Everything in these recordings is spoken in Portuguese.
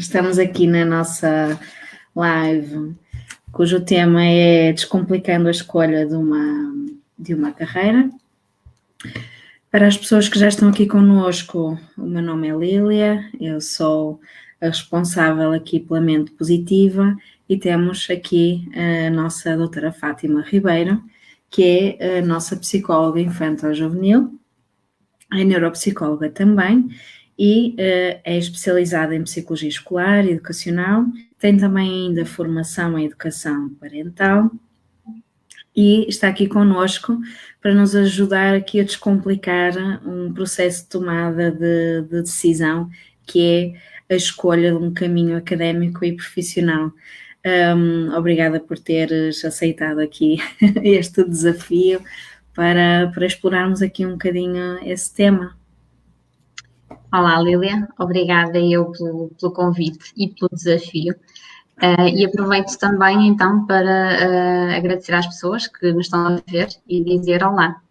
Estamos aqui na nossa live, cujo tema é Descomplicando a Escolha de uma Carreira. Para as pessoas que já estão aqui connosco, o meu nome é Lília, eu sou a responsável aqui pela Mente Positiva e temos aqui a nossa doutora Fátima Ribeiro, que é a nossa psicóloga infantil-juvenil, é neuropsicóloga também e é especializada em psicologia escolar e educacional, tem também ainda formação em educação parental e está aqui connosco para nos ajudar aqui a descomplicar um processo de tomada de decisão que é a escolha de um caminho académico e profissional. Obrigada por teres aceitado aqui este desafio para explorarmos aqui um bocadinho esse tema. Olá, Lília, obrigada eu pelo convite e pelo desafio. E aproveito também então para agradecer às pessoas que nos estão a ver e dizer olá.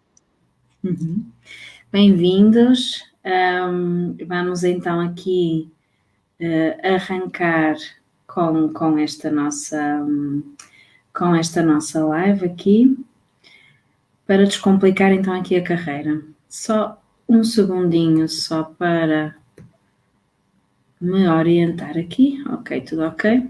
Bem-vindos. Vamos então aqui arrancar com esta nossa live aqui para descomplicar então aqui a carreira. Só um segundinho só para me orientar aqui. Ok, tudo ok.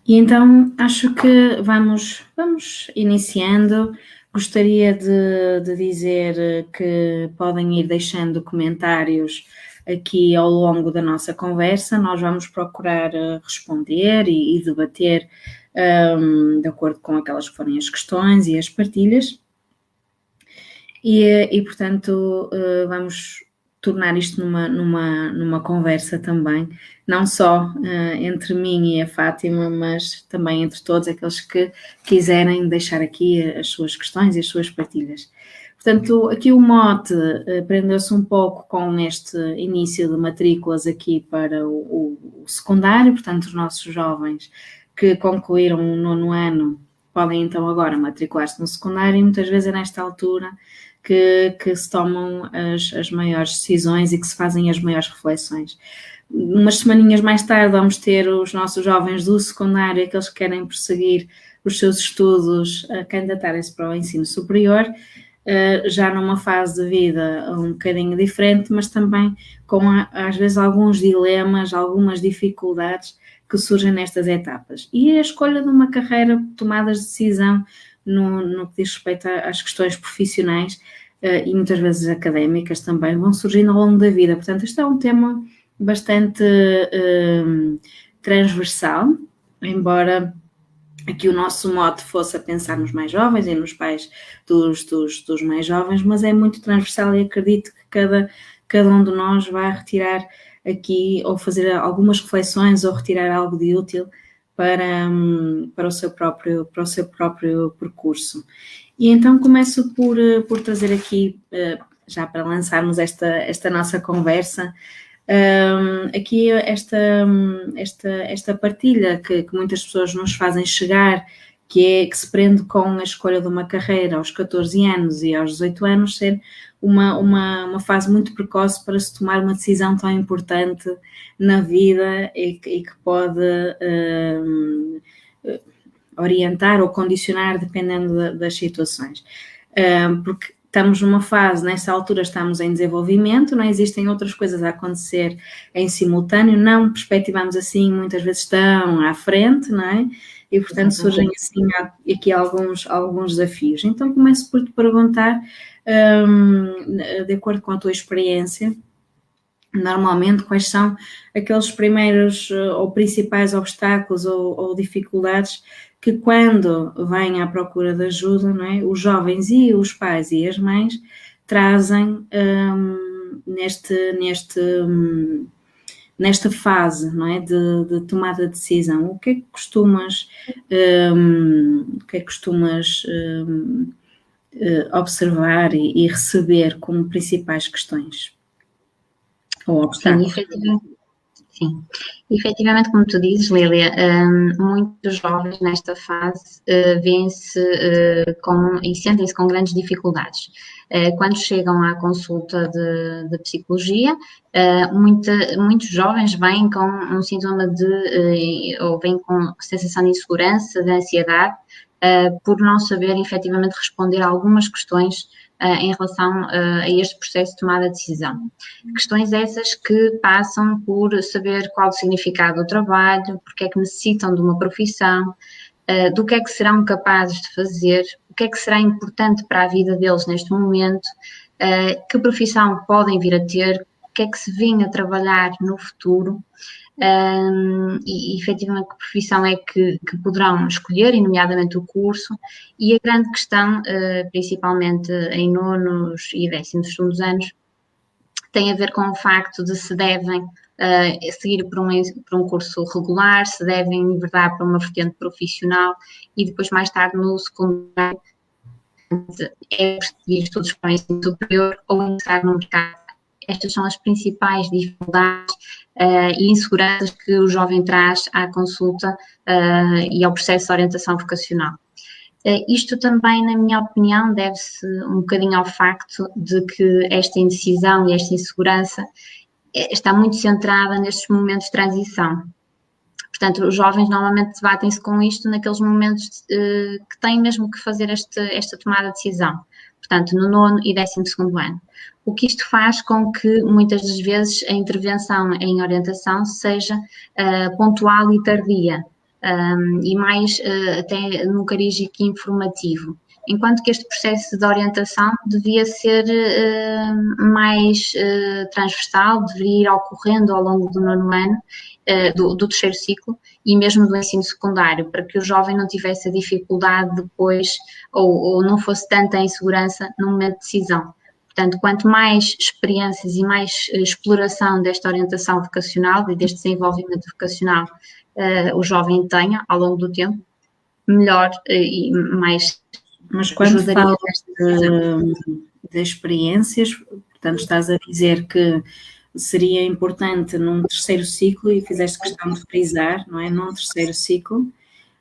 E então acho que vamos iniciando. Gostaria de dizer que podem ir deixando comentários aqui ao longo da nossa conversa. Nós vamos procurar responder e debater de acordo com aquelas que forem as questões e as partilhas. E portanto, vamos tornar isto numa conversa também, não só entre mim e a Fátima, mas também entre todos aqueles que quiserem deixar aqui as suas questões e as suas partilhas. Portanto, aqui o mote prendeu-se um pouco com este início de matrículas aqui para o secundário, portanto, os nossos jovens que concluíram o 9º ano podem então agora matricular-se no secundário e muitas vezes é nesta altura que se tomam as maiores decisões e que se fazem as maiores reflexões. Umas semaninhas mais tarde vamos ter os nossos jovens do secundário, aqueles que querem prosseguir os seus estudos, a candidatarem-se para o ensino superior, já numa fase de vida um bocadinho diferente, mas também com às vezes alguns dilemas, algumas dificuldades que surgem nestas etapas. E a escolha de uma carreira, tomadas de decisão no que diz respeito às questões profissionais e muitas vezes académicas também, vão surgindo ao longo da vida. Portanto, este é um tema bastante transversal, embora aqui o nosso mote fosse a pensar nos mais jovens e nos pais dos mais jovens, mas é muito transversal e acredito que cada um de nós vai retirar aqui ou fazer algumas reflexões ou retirar algo de útil para o seu próprio percurso. E então começo por trazer aqui, já para lançarmos esta nossa conversa, aqui esta partilha que muitas pessoas nos fazem chegar, que se prende com a escolha de uma carreira aos 14 anos e aos 18 anos ser uma fase muito precoce para se tomar uma decisão tão importante na vida e que pode orientar ou condicionar dependendo das situações. Porque estamos numa fase, nessa altura estamos em desenvolvimento, não existem outras coisas a acontecer em simultâneo, não perspectivamos assim, muitas vezes estão à frente, não é? E, portanto, surgem assim aqui alguns desafios. Então, começo por te perguntar, de acordo com a tua experiência, normalmente quais são aqueles primeiros ou principais obstáculos ou dificuldades que quando vêm à procura de ajuda, não é? Os jovens e os pais e as mães trazem nesta fase, não é, de tomada de decisão. O que é que costumas observar e receber como principais questões ou obstáculos? Sim. Efetivamente, como tu dizes, Lília, muitos jovens nesta fase vêm-se e sentem-se com grandes dificuldades. Quando chegam à consulta de psicologia, muitos jovens vêm com um sintoma ou vêm com sensação de insegurança, de ansiedade, por não saber efetivamente responder a algumas questões em relação a este processo de tomada de decisão. Questões essas que passam por saber qual o significado do trabalho, porque é que necessitam de uma profissão, do que é que serão capazes de fazer, o que é que será importante para a vida deles neste momento, que profissão podem vir a ter, o que é que se vem a trabalhar no futuro. E efetivamente que profissão é que poderão escolher, e nomeadamente o curso, e a grande questão, principalmente em nonos e 12º anos, tem a ver com o facto de se devem seguir por um curso regular, se devem enverdar para uma vertente profissional e depois mais tarde no secundário é seguir estudos para o ensino superior ou ingressar no mercado. Estas são as principais dificuldades e inseguranças que o jovem traz à consulta e ao processo de orientação vocacional. Isto também, na minha opinião, deve-se um bocadinho ao facto de que esta indecisão e esta insegurança está muito centrada nestes momentos de transição. Portanto, os jovens normalmente debatem-se com isto naqueles momentos que têm mesmo que fazer esta tomada de decisão. Portanto, no 9º e 12º ano. O que isto faz com que, muitas das vezes, a intervenção em orientação seja pontual e tardia, e mais até num cariz informativo. Enquanto que este processo de orientação devia ser mais transversal, deveria ir ocorrendo ao longo do 9º ano, do 3º ciclo e mesmo do ensino secundário, para que o jovem não tivesse a dificuldade depois ou não fosse tanta insegurança no momento de decisão. Portanto, quanto mais experiências e mais exploração desta orientação vocacional e deste desenvolvimento vocacional o jovem tenha ao longo do tempo, melhor e mais. Mas quando falas de experiências, portanto, estás a dizer que seria importante num 3º ciclo, e fizeste questão de frisar, não é? Num 3º ciclo,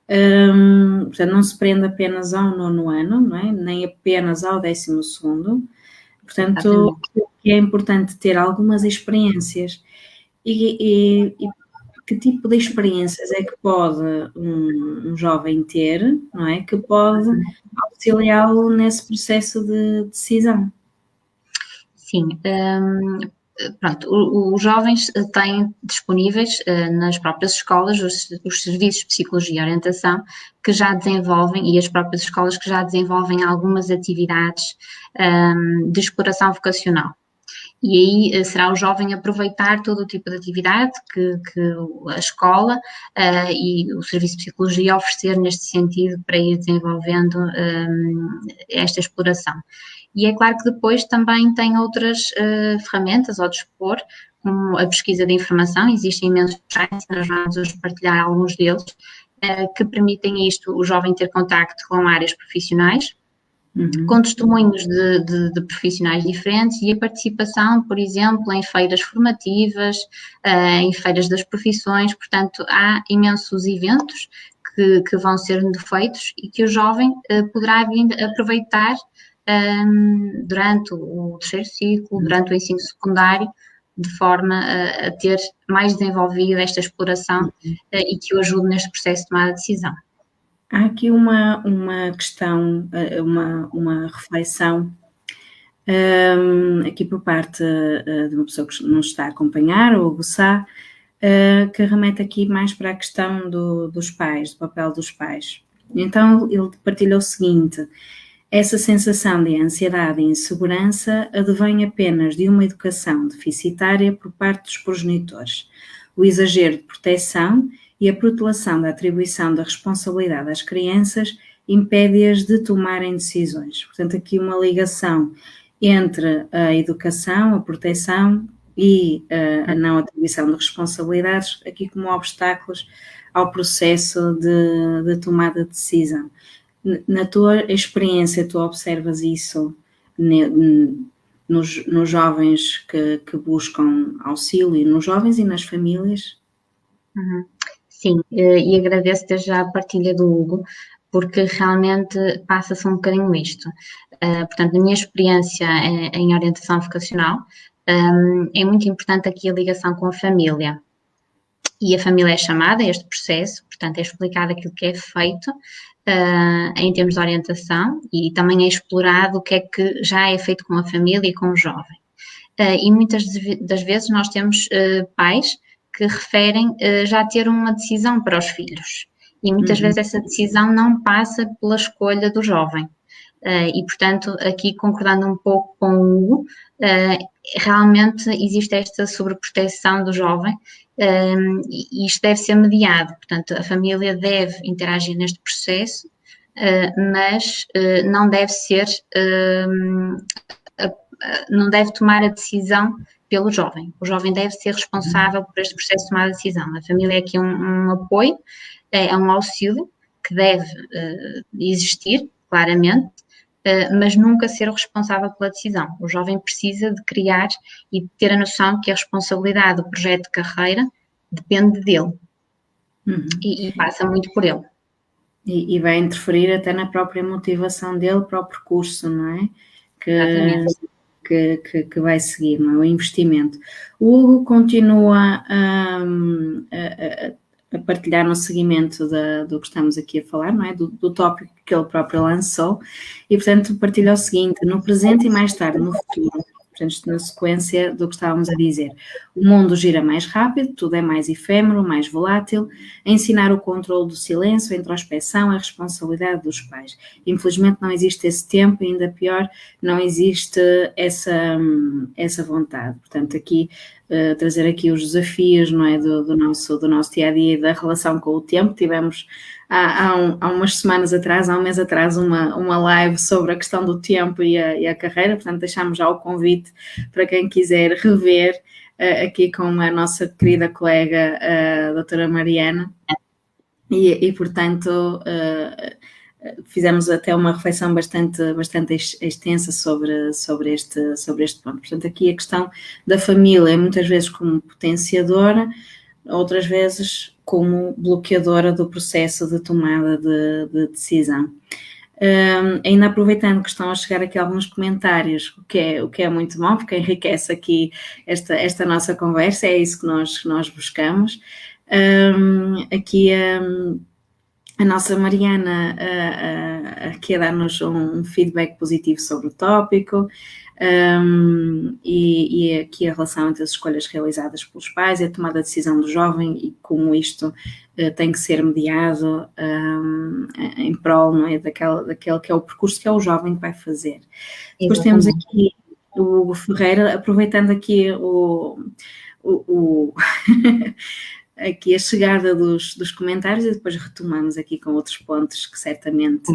portanto, não se prende apenas ao 9º ano, não é? Nem apenas ao 12º, portanto, é importante ter algumas experiências. E que tipo de experiências é que pode um jovem ter, não é? Que pode auxiliá-lo nesse processo de decisão? Sim, pronto, os jovens têm disponíveis nas próprias escolas os serviços de psicologia e orientação que já desenvolvem, e as próprias escolas que já desenvolvem algumas atividades de exploração vocacional. E aí será o jovem aproveitar todo o tipo de atividade que a escola e o Serviço de Psicologia oferecer neste sentido para ir desenvolvendo esta exploração. E é claro que depois também tem outras ferramentas ao dispor, como a pesquisa de informação, existem imensos sites, nós vamos hoje partilhar alguns deles, que permitem isto, o jovem ter contacto com áreas profissionais, com testemunhos de profissionais diferentes e a participação, por exemplo, em feiras formativas, em feiras das profissões. Portanto, há imensos eventos que vão sendo feitos e que o jovem poderá vir aproveitar durante o 3º ciclo, durante o ensino secundário, de forma a ter mais desenvolvida esta exploração e que o ajude neste processo de tomada de decisão. Há aqui uma questão, uma reflexão, aqui por parte de uma pessoa que nos está a acompanhar, o Hugo Sá, que remete aqui mais para a questão dos pais, do papel dos pais. Então, ele partilha o seguinte: essa sensação de ansiedade e insegurança advém apenas de uma educação deficitária por parte dos progenitores. O exagero de proteção e a protelação da atribuição da responsabilidade às crianças impede-as de tomarem decisões. Portanto, aqui uma ligação entre a educação, a proteção e a não atribuição de responsabilidades, aqui como obstáculos ao processo de tomada de decisão. Na tua experiência, tu observas isso nos jovens que buscam auxílio, nos jovens e nas famílias? Sim, e agradeço desde já a partilha do Hugo, porque realmente passa-se um bocadinho isto. Portanto, na minha experiência em orientação vocacional, é muito importante aqui a ligação com a família. E a família é chamada a este processo, portanto, é explicado aquilo que é feito em termos de orientação e também é explorado o que é que já é feito com a família e com o jovem. E muitas das vezes nós temos pais que referem já ter uma decisão para os filhos. E muitas vezes essa decisão não passa pela escolha do jovem. E, portanto, aqui concordando um pouco com o Hugo, realmente existe esta sobreproteção do jovem e isto deve ser mediado. Portanto, a família deve interagir neste processo, mas não deve ser, não deve tomar a decisão pelo jovem. O jovem deve ser responsável por este processo de tomar a decisão. A família é aqui um apoio, é um auxílio que deve existir, claramente, mas nunca ser o responsável pela decisão. O jovem precisa de criar e de ter a noção que a responsabilidade do projeto de carreira depende dele e passa muito por ele. E vai interferir até na própria motivação dele para o percurso, não é? Que vai seguir, não é? O investimento. O Hugo continua a partilhar no seguimento do que estamos aqui a falar, não é? Do tópico que ele próprio lançou, e portanto partilha o seguinte: no presente e mais tarde no futuro, portanto na sequência do que estávamos a dizer, o mundo gira mais rápido, tudo é mais efêmero, mais volátil, a ensinar o controle do silêncio, a introspeção, a responsabilidade dos pais. Infelizmente não existe esse tempo, e ainda pior, não existe essa vontade. Portanto, aqui trazer aqui os desafios, não é, do nosso dia-a-dia e da relação com o tempo. Tivemos há umas semanas atrás, há um mês atrás, uma live sobre a questão do tempo e a carreira, portanto deixamos já o convite para quem quiser rever aqui com a nossa querida colega, a doutora Mariana, e portanto fizemos até uma reflexão bastante extensa sobre este ponto. Portanto, aqui a questão da família, muitas vezes como potenciadora, outras vezes como bloqueadora do processo de tomada de decisão. Ainda aproveitando que estão a chegar aqui alguns comentários, o que é muito bom, porque enriquece aqui esta nossa conversa, é isso que nós buscamos. Aqui a nossa Mariana aqui a dar-nos um feedback positivo sobre o tópico, e aqui a relação entre as escolhas realizadas pelos pais e a tomada de decisão do jovem e como isto tem que ser mediado em prol, não é, daquele que é o percurso que é o jovem que vai fazer. Depois temos aqui o Hugo Ferreira, aproveitando aqui aqui a chegada dos comentários, e depois retomamos aqui com outros pontos que certamente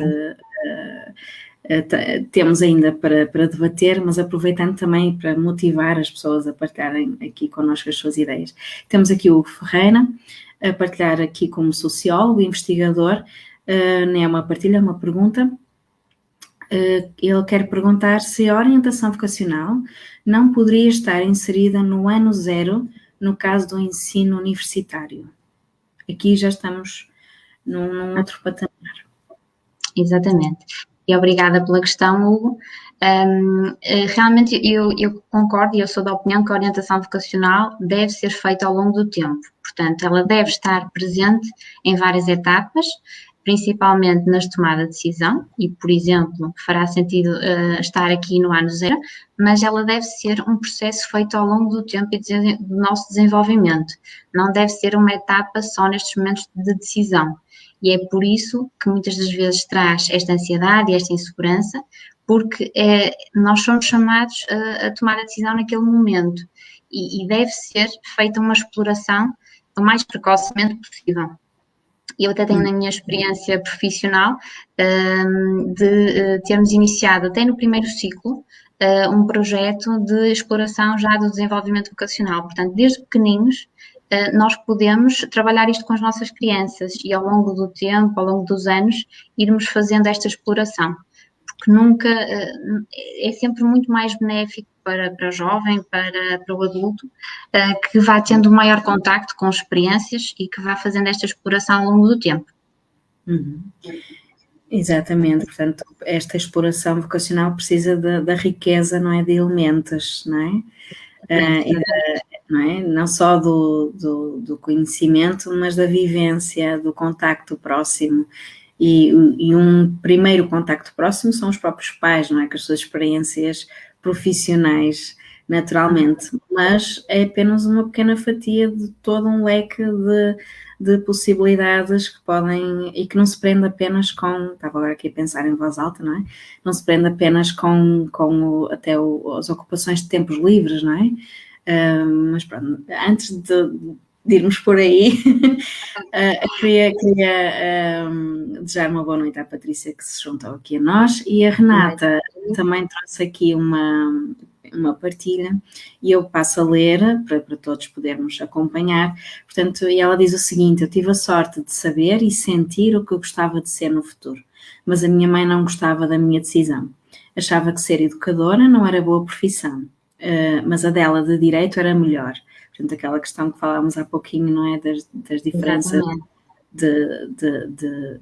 temos ainda para debater, mas aproveitando também para motivar as pessoas a partilharem aqui connosco as suas ideias. Temos aqui o Hugo Ferreira a partilhar aqui como sociólogo, investigador, nem é uma partilha, é uma pergunta. Ele quer perguntar se a orientação vocacional não poderia estar inserida no ano zero no caso do ensino universitário. Aqui já estamos num outro patamar. Exatamente. E obrigada pela questão, Hugo. Realmente eu concordo e eu sou da opinião que a orientação vocacional deve ser feita ao longo do tempo. Portanto, ela deve estar presente em várias etapas, principalmente nas tomadas de decisão, e, por exemplo, fará sentido estar aqui no ano zero, mas ela deve ser um processo feito ao longo do tempo e do nosso desenvolvimento. Não deve ser uma etapa só nestes momentos de decisão. E é por isso que muitas das vezes traz esta ansiedade e esta insegurança, porque nós somos chamados a tomar a decisão naquele momento e deve ser feita uma exploração o mais precocemente possível. Eu até tenho na minha experiência profissional de termos iniciado até no primeiro ciclo um projeto de exploração já do desenvolvimento vocacional. Portanto, desde pequeninos nós podemos trabalhar isto com as nossas crianças e ao longo do tempo, ao longo dos anos, irmos fazendo esta exploração. que nunca, é sempre muito mais benéfico para o jovem, para o adulto, que vá tendo maior contacto com experiências e que vá fazendo esta exploração ao longo do tempo. Exatamente, portanto, esta exploração vocacional precisa da riqueza, não é, de elementos, não é? Não é? Não só do conhecimento, mas da vivência, do contacto próximo. E um primeiro contacto próximo são os próprios pais, não é? Com as suas experiências profissionais, naturalmente, mas é apenas uma pequena fatia de todo um leque de possibilidades que podem, e que não se prende apenas com, estava agora aqui a pensar em voz alta, não é? Não se prende apenas com até as ocupações de tempos livres, não é? Mas pronto, antes de irmos por aí, queria desejar uma boa noite à Patrícia, que se juntou aqui a nós, e a Renata também trouxe aqui uma partilha, e eu passo a ler para todos podermos acompanhar. Portanto, e ela diz o seguinte: eu tive a sorte de saber e sentir o que eu gostava de ser no futuro, mas a minha mãe não gostava da minha decisão. Achava que ser educadora não era boa profissão, mas a dela de direito era melhor. Portanto, aquela questão que falámos há pouquinho, não é? Das diferenças de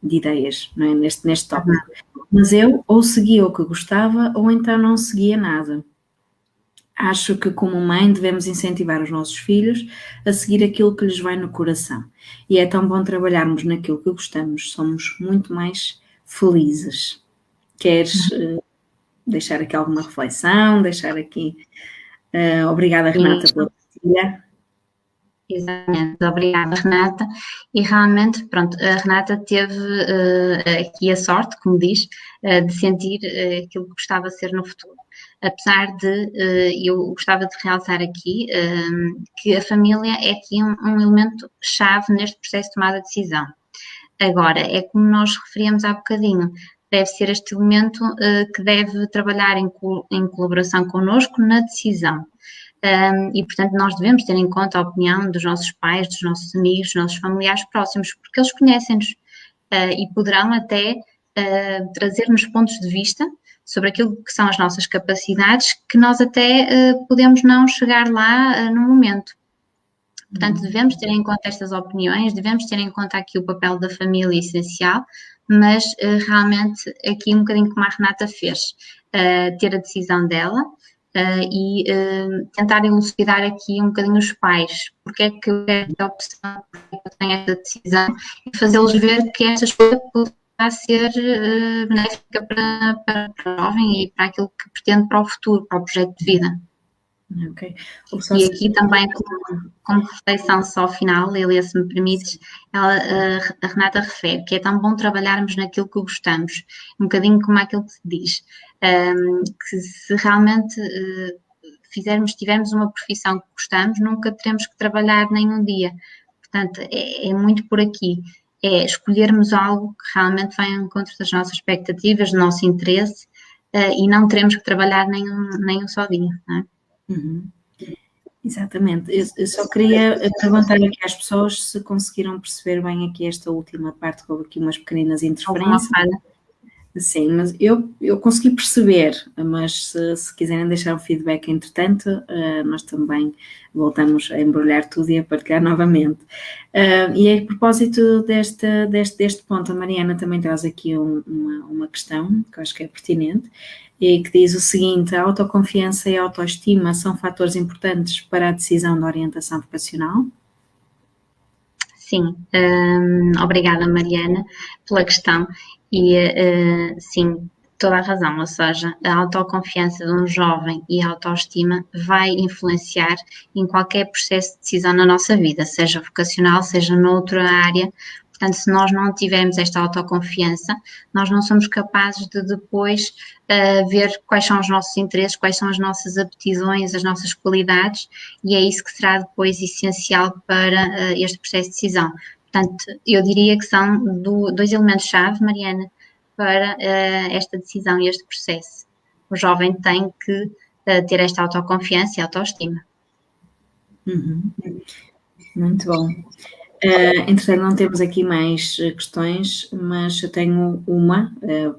ideias, não é? Neste tópico. Mas eu ou seguia o que gostava ou então não seguia nada. Acho que, como mãe, devemos incentivar os nossos filhos a seguir aquilo que lhes vai no coração. E é tão bom trabalharmos naquilo que gostamos, somos muito mais felizes. Queres deixar aqui alguma reflexão? Deixar aqui... obrigada, Renata, pela partilha. Exatamente, obrigada, Renata. E realmente, pronto, a Renata teve aqui a sorte, como diz, de sentir aquilo que gostava de ser no futuro. Apesar de, eu gostava de realçar aqui que a família é aqui um elemento-chave neste processo de tomada de decisão. Agora, é como nós referíamos há bocadinho, deve ser este elemento que deve trabalhar em colaboração connosco na decisão. E, portanto, nós devemos ter em conta a opinião dos nossos pais, dos nossos amigos, dos nossos familiares próximos, porque eles conhecem-nos e poderão até trazer-nos pontos de vista sobre aquilo que são as nossas capacidades, que nós até podemos não chegar lá no momento. Portanto, devemos ter em conta estas opiniões, devemos ter em conta aqui o papel da família essencial, mas realmente aqui um bocadinho como a Renata fez, ter a decisão dela, e tentar elucidar aqui um bocadinho os pais, porque é que eu quero esta opção, porque é que eu tenho esta decisão, e fazê-los ver que esta escolha poderá ser benéfica para o jovem e para aquilo que pretende para o futuro, para o projeto de vida. Okay. E aqui também, como reflexão só final, Lilia, se me permites, a Renata refere que é tão bom trabalharmos naquilo que gostamos, um bocadinho como aquilo que se diz, que se realmente tivermos uma profissão que gostamos, nunca teremos que trabalhar nenhum dia. Portanto, é muito por aqui, é escolhermos algo que realmente vai ao encontro das nossas expectativas, do nosso interesse, e não teremos que trabalhar nenhum só dia, não é? Exatamente. Eu só queria perguntar aqui às pessoas se conseguiram perceber bem aqui esta última parte, que houve aqui umas pequeninas interferências. Sim, mas eu consegui perceber, mas se quiserem deixar um feedback entretanto, nós também voltamos a embrulhar tudo e a partilhar novamente. E a propósito deste ponto, a Mariana também traz aqui uma questão, que eu acho que é pertinente, e que diz o seguinte: a autoconfiança e a autoestima são fatores importantes para a decisão de orientação vocacional? Sim, obrigada, Mariana, pela questão. E sim, toda a razão, ou seja, a autoconfiança de um jovem e a autoestima vai influenciar em qualquer processo de decisão na nossa vida, seja vocacional, seja noutra área. Portanto, se nós não tivermos esta autoconfiança, nós não somos capazes de depois ver quais são os nossos interesses, quais são as nossas aptidões, as nossas qualidades, e é isso que será depois essencial para este processo de decisão. Portanto, eu diria que são dois elementos-chave, Mariana, para esta decisão e este processo. O jovem tem que ter esta autoconfiança e autoestima. Muito bom. Entretanto, não temos aqui mais questões, mas eu tenho uma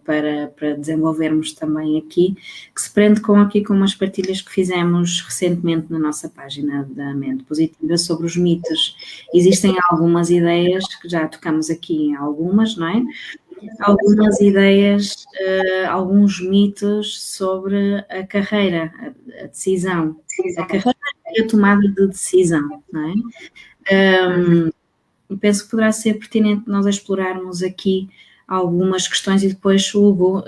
para desenvolvermos também aqui, que se prende com umas partilhas que fizemos recentemente na nossa página da Mente Positiva sobre os mitos. Existem algumas ideias, que já tocamos aqui em algumas, não é? Algumas ideias, alguns mitos sobre a carreira, a decisão. A carreira e a tomada de decisão, não é? E penso que poderá ser pertinente nós explorarmos aqui algumas questões e depois, Hugo,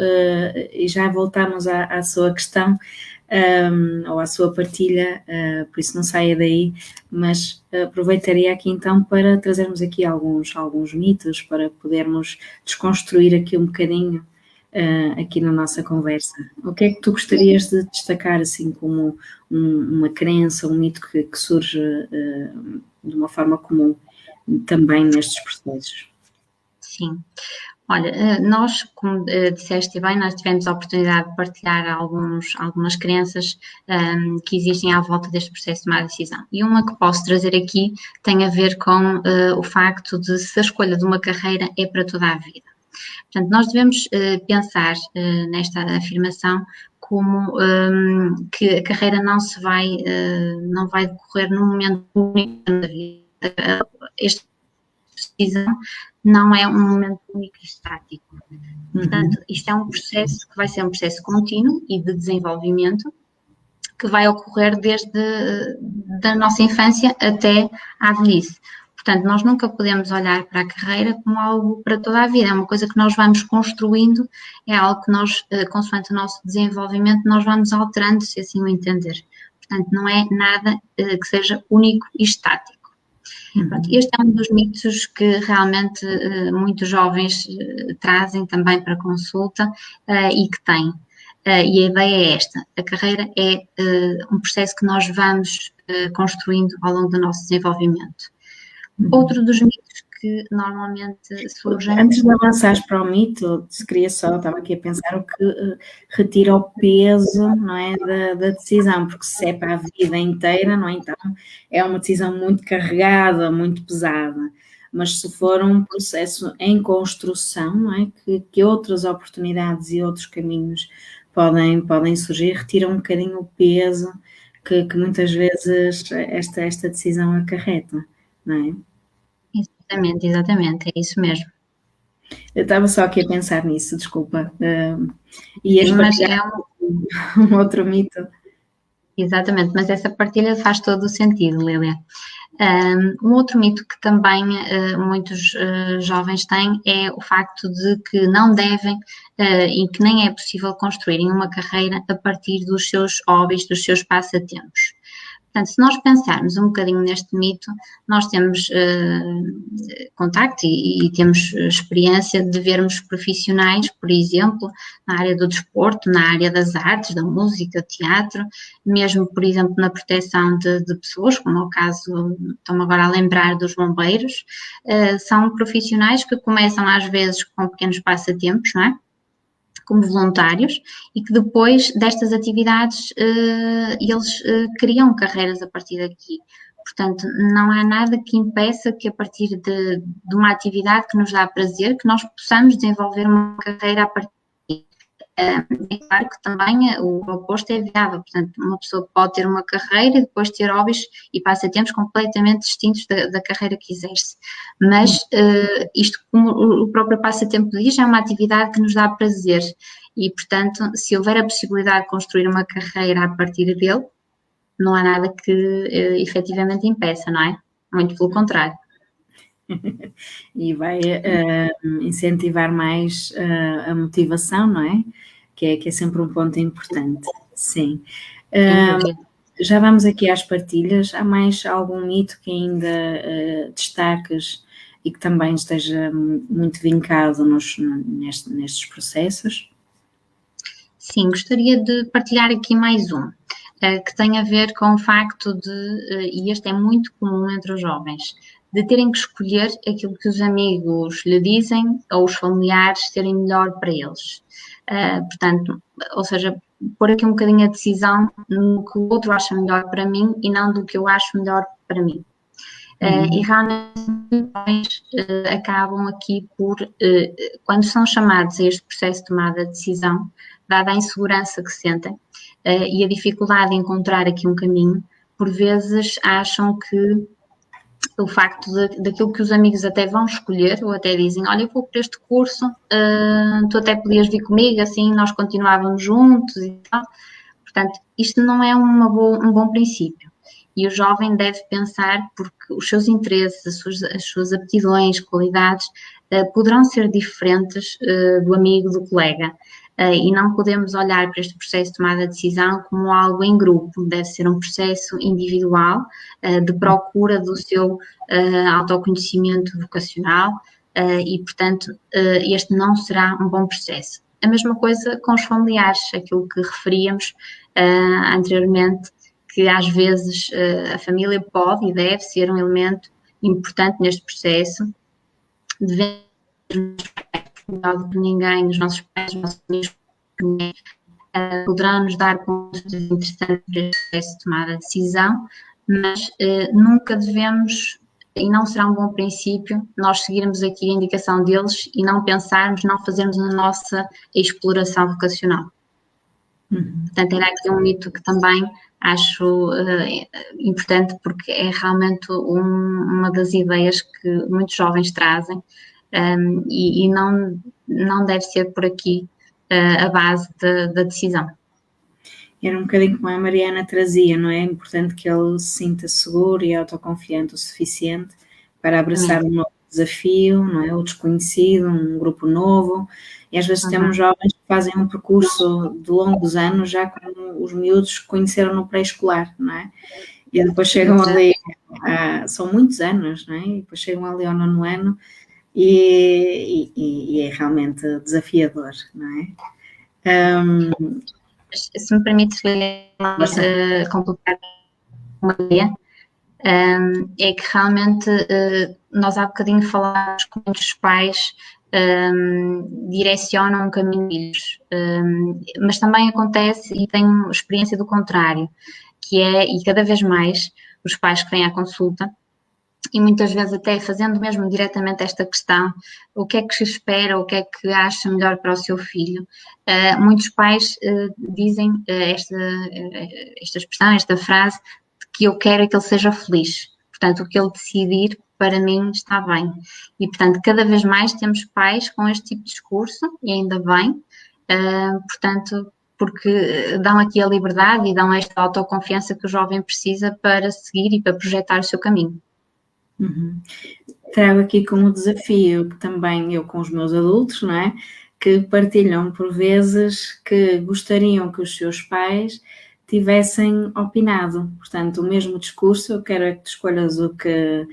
e já voltamos à sua questão, ou à sua partilha, por isso não saia daí, mas aproveitaria aqui então para trazermos aqui alguns mitos, para podermos desconstruir aqui um bocadinho aqui na nossa conversa. O que é que tu gostarias de destacar assim como uma crença, um mito que surge de uma forma comum também nestes processos? Sim. Olha, nós, como disseste bem, nós tivemos a oportunidade de partilhar algumas crenças que existem à volta deste processo de tomar decisão. E uma que posso trazer aqui tem a ver com o facto de se a escolha de uma carreira é para toda a vida. Portanto, nós devemos pensar nesta afirmação como que a carreira não vai decorrer num momento único da vida. Esta decisão não é um momento único e estático. Portanto, isto é um processo que vai ser um processo contínuo e de desenvolvimento que vai ocorrer desde da nossa infância até à velhice. Portanto, nós nunca podemos olhar para a carreira como algo para toda a vida, é uma coisa que nós vamos construindo, é algo que nós, consoante o nosso desenvolvimento, nós vamos alterando, se assim o entender. Portanto, não é nada que seja único e estático. Este é um dos mitos que realmente muitos jovens trazem também para consulta e que têm. E a ideia é esta: a carreira é um processo que nós vamos construindo ao longo do nosso desenvolvimento. Outro dos mitos que normalmente surgem... Antes de avançares para o mito, estava aqui a pensar o que retira o peso, não é, da decisão, porque se é para a vida inteira, não é, então é uma decisão muito carregada, muito pesada, mas se for um processo em construção, não é, que outras oportunidades e outros caminhos podem surgir, retira um bocadinho o peso que muitas vezes esta decisão acarreta, não é? Exatamente, é isso mesmo. Eu estava só aqui a pensar nisso, desculpa. Ias partilhar um outro mito? Exatamente, mas essa partilha faz todo o sentido, Lília. Um outro mito que também muitos jovens têm é o facto de que não devem e que nem é possível construírem uma carreira a partir dos seus hobbies, dos seus passatempos. Portanto, se nós pensarmos um bocadinho neste mito, nós temos contacto e temos experiência de vermos profissionais, por exemplo, na área do desporto, na área das artes, da música, teatro, mesmo, por exemplo, na proteção de pessoas, como é o caso, estou-me agora a lembrar dos bombeiros, são profissionais que começam às vezes com pequenos passatempos, não é? Como voluntários, e que depois destas atividades eles criam carreiras a partir daqui. Portanto, não há nada que impeça que a partir de uma atividade que nos dá prazer, que nós possamos desenvolver uma carreira a partir daqui. É claro que também o oposto é viável, portanto, uma pessoa pode ter uma carreira e depois ter hobbies e passatempos completamente distintos da carreira que exerce, mas isto, como o próprio passatempo diz, é uma atividade que nos dá prazer e, portanto, se houver a possibilidade de construir uma carreira a partir dele, não há nada que efetivamente impeça, não é? Muito pelo contrário. E vai incentivar mais a motivação, não é? Que é sempre um ponto importante, sim. Já vamos aqui às partilhas. Há mais algum mito que ainda destaques e que também esteja muito vincado nestes processos? Sim, gostaria de partilhar aqui mais um, que tem a ver com o facto de, e este é muito comum entre os jovens, de terem que escolher aquilo que os amigos lhe dizem ou os familiares terem melhor para eles. Portanto, ou seja, pôr aqui um bocadinho a decisão no que o outro acha melhor para mim e não do que eu acho melhor para mim. E realmente jovens acabam aqui por, quando são chamados a este processo de tomada de decisão, dada a insegurança que sentem e a dificuldade em encontrar aqui um caminho, por vezes acham que o facto daquilo que os amigos até vão escolher, ou até dizem, olha, eu vou por este curso, tu até podias vir comigo, assim nós continuávamos juntos e tal. Portanto, isto não é um bom princípio. E o jovem deve pensar, porque os seus interesses, as suas aptidões, qualidades, poderão ser diferentes do amigo, do colega. E não podemos olhar para este processo de tomada de decisão como algo em grupo, deve ser um processo individual, de procura do seu autoconhecimento vocacional e, portanto, este não será um bom processo. A mesma coisa com os familiares, aquilo que referíamos anteriormente, que às vezes a família pode e deve ser um elemento importante neste processo. Devemos, melhor do que ninguém, os nossos pais, os nossos amigos, poderão nos dar pontos interessantes para este processo de tomada de decisão, mas nunca devemos, e não será um bom princípio, nós seguirmos aqui a indicação deles e não pensarmos, não fazermos a nossa exploração vocacional. Portanto, era aqui um mito que também acho importante, porque é realmente uma das ideias que muitos jovens trazem e não deve ser por aqui a base da decisão. Era um bocadinho como a Mariana trazia, não é? É importante que ele se sinta seguro e autoconfiante o suficiente para abraçar um novo desafio, não é? O desconhecido, um grupo novo. E às vezes temos jovens que fazem um percurso de longos anos, já como os miúdos conheceram no pré-escolar, não é? E depois chegam ali, são muitos anos, não é? E depois chegam ali ao 9º ano e é realmente desafiador, não é? Se me permites completar uma ideia, é que realmente nós há bocadinho falámos que muitos pais direcionam um caminho deles, mas também acontece, e tenho experiência do contrário, que é, e cada vez mais, os pais que vêm à consulta, e muitas vezes até fazendo mesmo diretamente esta questão, o que é que se espera, o que é que acha melhor para o seu filho, muitos pais dizem esta expressão, esta frase, que eu quero é que ele seja feliz, portanto o que ele decidir para mim está bem, e portanto cada vez mais temos pais com este tipo de discurso, e ainda bem, portanto porque dão aqui a liberdade e dão esta autoconfiança que o jovem precisa para seguir e para projetar o seu caminho. Trago aqui como desafio que também eu com os meus adultos, não é? Que partilham por vezes que gostariam que os seus pais tivessem opinado, portanto o mesmo discurso, eu quero é que tu escolhas o que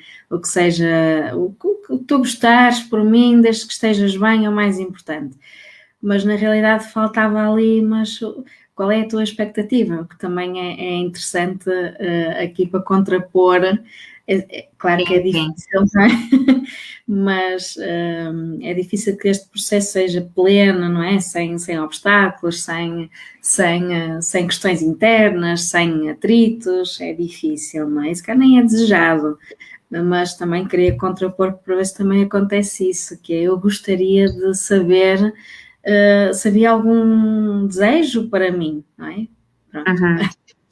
seja, o que tu gostares por mim, desde que estejas bem é o mais importante, mas na realidade faltava ali, mas qual é a tua expectativa? Que também é interessante aqui para contrapor. Claro que é difícil, não é? Mas é difícil que este processo seja pleno, não é? Sem obstáculos, sem questões internas, sem atritos, é difícil, não é? Isso cá nem é desejado, mas também queria contrapor que por vezes também acontece isso, que é eu gostaria de saber se havia algum desejo para mim, não é?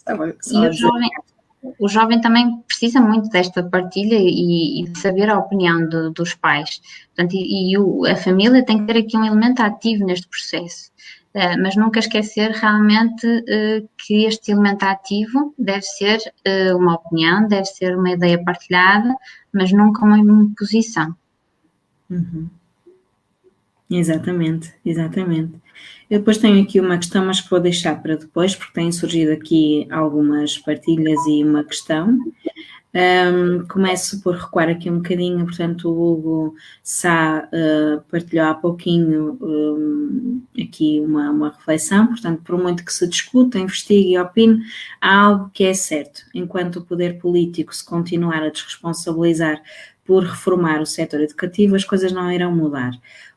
Pronto. O jovem também precisa muito desta partilha e de saber a opinião dos pais. Portanto, a família tem que ter aqui um elemento ativo neste processo. Mas nunca esquecer realmente que este elemento ativo deve ser uma opinião, deve ser uma ideia partilhada, mas nunca uma imposição. Exatamente. Eu depois tenho aqui uma questão, mas que vou deixar para depois, porque têm surgido aqui algumas partilhas e uma questão. Começo por recuar aqui um bocadinho, portanto o Hugo Sá partilhou há pouquinho aqui uma reflexão, portanto por muito que se discuta, investigue e opine, há algo que é certo, enquanto o poder político se continuar a desresponsabilizar por reformar o setor educativo, as coisas não irão mudar.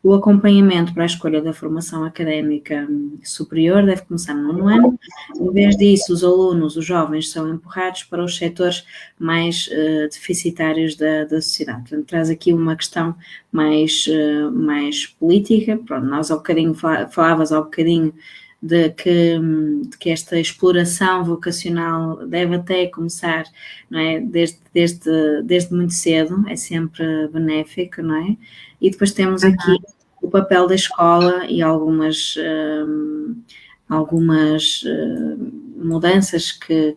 O acompanhamento para a escolha da formação académica superior deve começar no 9º ano. Em vez disso, os alunos, os jovens, são empurrados para os setores mais deficitários da sociedade. Portanto, traz aqui uma questão mais política. Pronto, nós há bocadinho falavas há bocadinho de que esta exploração vocacional deve até começar, não é? Desde muito cedo, é sempre benéfico, não é? E depois temos aqui o papel da escola e algumas mudanças que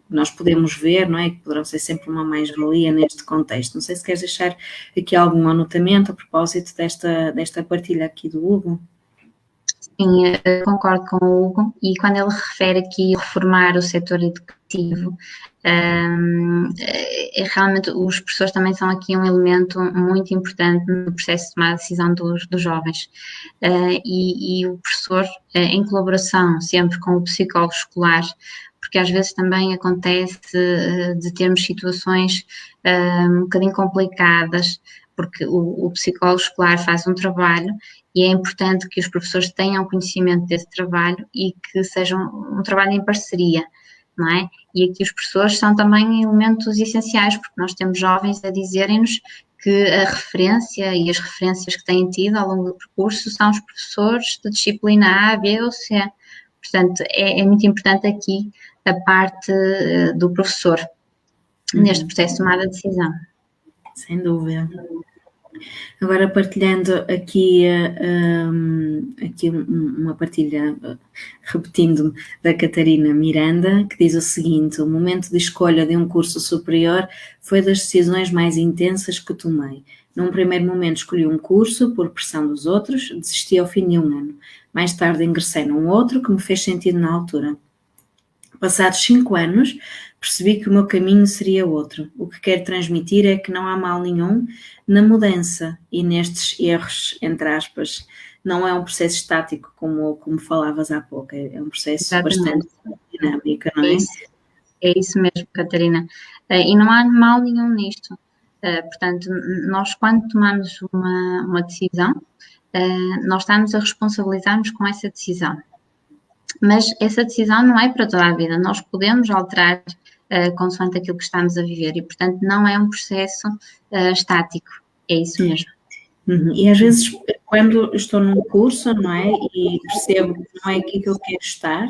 nós podemos ver, não é? Que poderão ser sempre uma mais-valia neste contexto. Não sei se queres deixar aqui algum anotamento a propósito desta partilha aqui do Hugo. Sim, concordo com o Hugo, e quando ele refere aqui reformar o setor educativo, realmente os professores também são aqui um elemento muito importante no processo de tomar a decisão dos jovens, e o professor, em colaboração sempre com o psicólogo escolar, porque às vezes também acontece de termos situações um bocadinho complicadas, porque o psicólogo escolar faz um trabalho e é importante que os professores tenham conhecimento desse trabalho e que seja um trabalho em parceria, não é? E aqui os professores são também elementos essenciais, porque nós temos jovens a dizerem-nos que a referência e as referências que têm tido ao longo do percurso são os professores de disciplina A, B ou C. Portanto, é muito importante aqui a parte do professor neste processo de tomada de decisão. Sem dúvida. Agora partilhando aqui uma partilha, repetindo-me, da Catarina Miranda, que diz o seguinte: o momento de escolha de um curso superior foi das decisões mais intensas que tomei. Num primeiro momento escolhi um curso por pressão dos outros, desisti ao fim de um ano. Mais tarde ingressei num outro que me fez sentido na altura. Passados 5 anos, percebi que o meu caminho seria outro. O que quero transmitir é que não há mal nenhum na mudança e nestes erros, entre aspas. Não é um processo estático, como falavas há pouco, é um processo bastante dinâmico, não é? É isso mesmo, Catarina. E não há mal nenhum nisto. Portanto, nós quando tomamos uma decisão, nós estamos a responsabilizar-nos com essa decisão. Mas essa decisão não é para toda a vida, nós podemos alterar consoante aquilo que estamos a viver e, portanto, não é um processo estático, é isso mesmo. E às vezes, quando estou num curso, não é, e percebo que não é aqui que eu quero estar,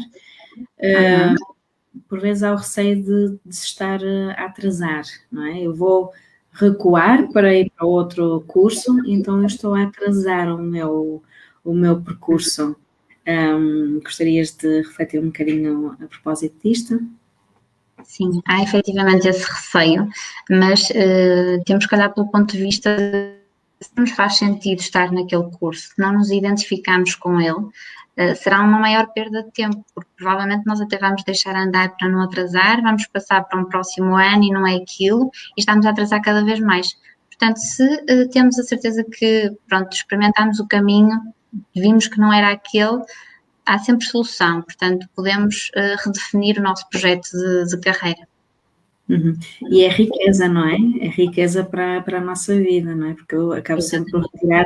por vezes há o receio de se estar a atrasar, não é? Eu vou recuar para ir para outro curso, então eu estou a atrasar o meu percurso. Gostarias de refletir um bocadinho a propósito disto? Sim, há efetivamente esse receio, mas temos que olhar pelo ponto de vista de se nos faz sentido estar naquele curso, se não nos identificamos com ele, será uma maior perda de tempo, porque provavelmente nós até vamos deixar andar para não atrasar, vamos passar para um próximo ano e não é aquilo, e estamos a atrasar cada vez mais. Portanto, se temos a certeza que, pronto, experimentámos o caminho, vimos que não era aquele, há sempre solução, portanto podemos redefinir o nosso projeto de carreira. E é riqueza, não é? É riqueza para a nossa vida, não é? Porque eu acabo sempre por retirar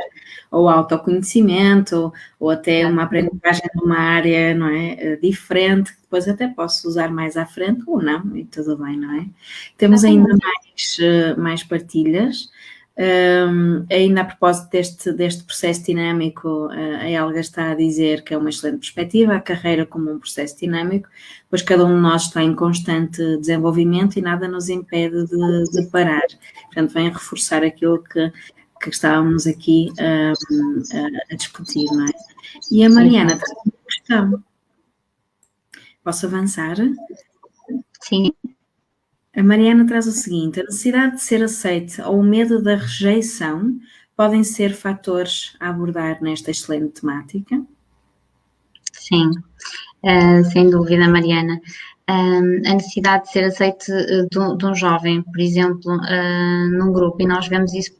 ou autoconhecimento ou até uma aprendizagem numa área, não é? Diferente, que depois até posso usar mais à frente ou não, e tudo bem, não é? Temos ainda mais partilhas. Ainda a propósito deste processo dinâmico, a Helga está a dizer que é uma excelente perspectiva, a carreira como um processo dinâmico, pois cada um de nós está em constante desenvolvimento e nada nos impede de parar. Portanto, vem a reforçar aquilo que estávamos aqui a discutir, não é? E a Mariana tem uma questão. Posso avançar? Sim. A Mariana traz o seguinte: a necessidade de ser aceite ou o medo da rejeição podem ser fatores a abordar nesta excelente temática? Sim, sem dúvida, Mariana. A necessidade de ser aceite de um jovem, por exemplo, num grupo, e nós vemos isso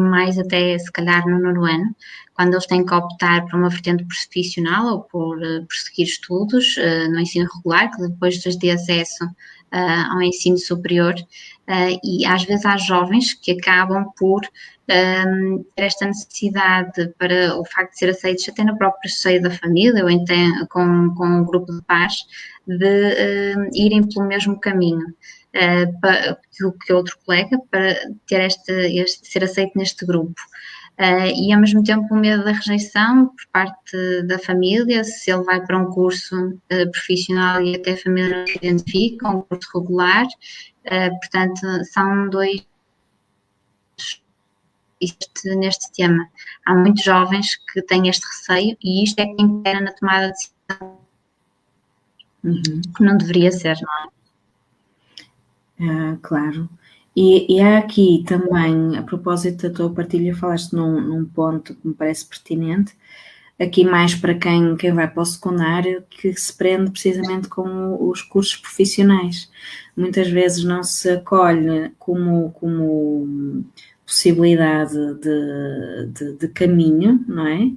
mais até se calhar no 9º ano, quando eles têm que optar por uma vertente profissional ou por prosseguir estudos no ensino regular, que depois lhes dê acesso ao ensino superior, E às vezes há jovens que acabam por ter esta necessidade para o facto de ser aceitos até no próprio seio da família ou então com um grupo de pares de irem pelo mesmo caminho que outro colega para ter ser aceito neste grupo. E ao mesmo tempo o medo da rejeição por parte da família, se ele vai para um curso profissional e até a família não se identifica, um curso regular, portanto são dois neste tema. Há muitos jovens que têm este receio e isto é que impera na tomada de decisão, que não deveria ser, não é? Claro. E há aqui também, a propósito da tua partilha, falaste num ponto que me parece pertinente, aqui mais para quem vai para o secundário, que se prende precisamente com os cursos profissionais. Muitas vezes não se acolhe como possibilidade de caminho, não é?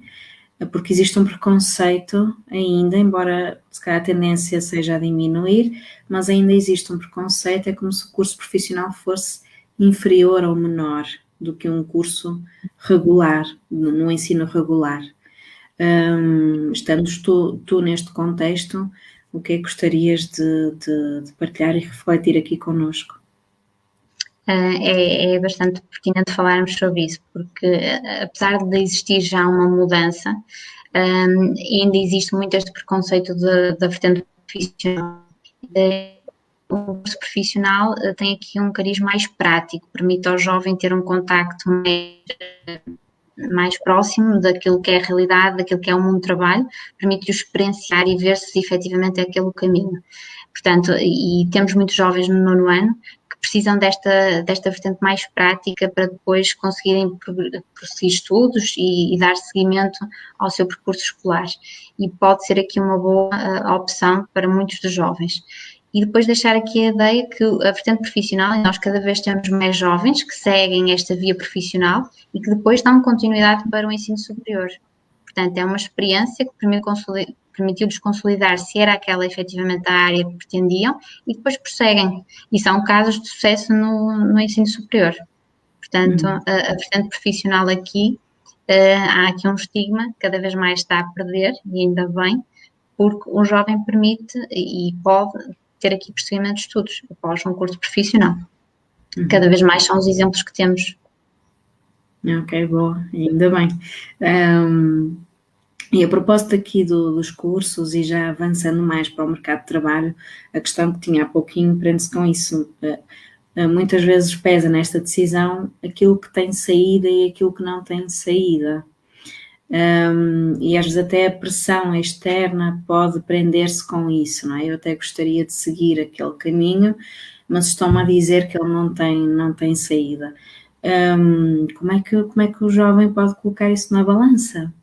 Porque existe um preconceito ainda, embora se calhar a tendência seja a diminuir, mas ainda existe um preconceito, é como se o curso profissional fosse inferior ou menor do que um curso regular, no ensino regular. Estando tu neste contexto, o que é que gostarias de partilhar e refletir aqui connosco? É bastante pertinente falarmos sobre isso, porque apesar de existir já uma mudança, ainda existe muito este preconceito da vertente profissional. O curso profissional tem aqui um cariz mais prático, permite ao jovem ter um contacto mais próximo daquilo que é a realidade, daquilo que é o mundo do trabalho, permite-lhe experienciar e ver se efetivamente é aquele o caminho. Portanto, e temos muitos jovens no nono ano que precisam desta vertente mais prática para depois conseguirem prosseguir estudos e dar seguimento ao seu percurso escolar. E pode ser aqui uma boa opção para muitos dos jovens. E depois deixar aqui a ideia que a vertente profissional, e nós cada vez temos mais jovens que seguem esta via profissional e que depois dão continuidade para o ensino superior. Portanto, é uma experiência que permitiu-lhes consolidar se era aquela efetivamente a área que pretendiam e depois prosseguem. E são casos de sucesso no ensino superior. Portanto, a vertente profissional aqui, há aqui um estigma, cada vez mais está a perder, e ainda bem, porque o jovem permite e pode ter aqui prosseguimento de estudos após um curso profissional. Cada vez mais são os exemplos que temos. Ok, boa, ainda bem. E a propósito aqui dos cursos e já avançando mais para o mercado de trabalho, a questão que tinha há pouquinho prende-se com isso. Muitas vezes pesa nesta decisão aquilo que tem saída e aquilo que não tem saída. E às vezes até a pressão externa pode prender-se com isso, não é? Eu até gostaria de seguir aquele caminho, mas estão-me a dizer que ele não tem saída. Como é que o jovem pode colocar isso na balança?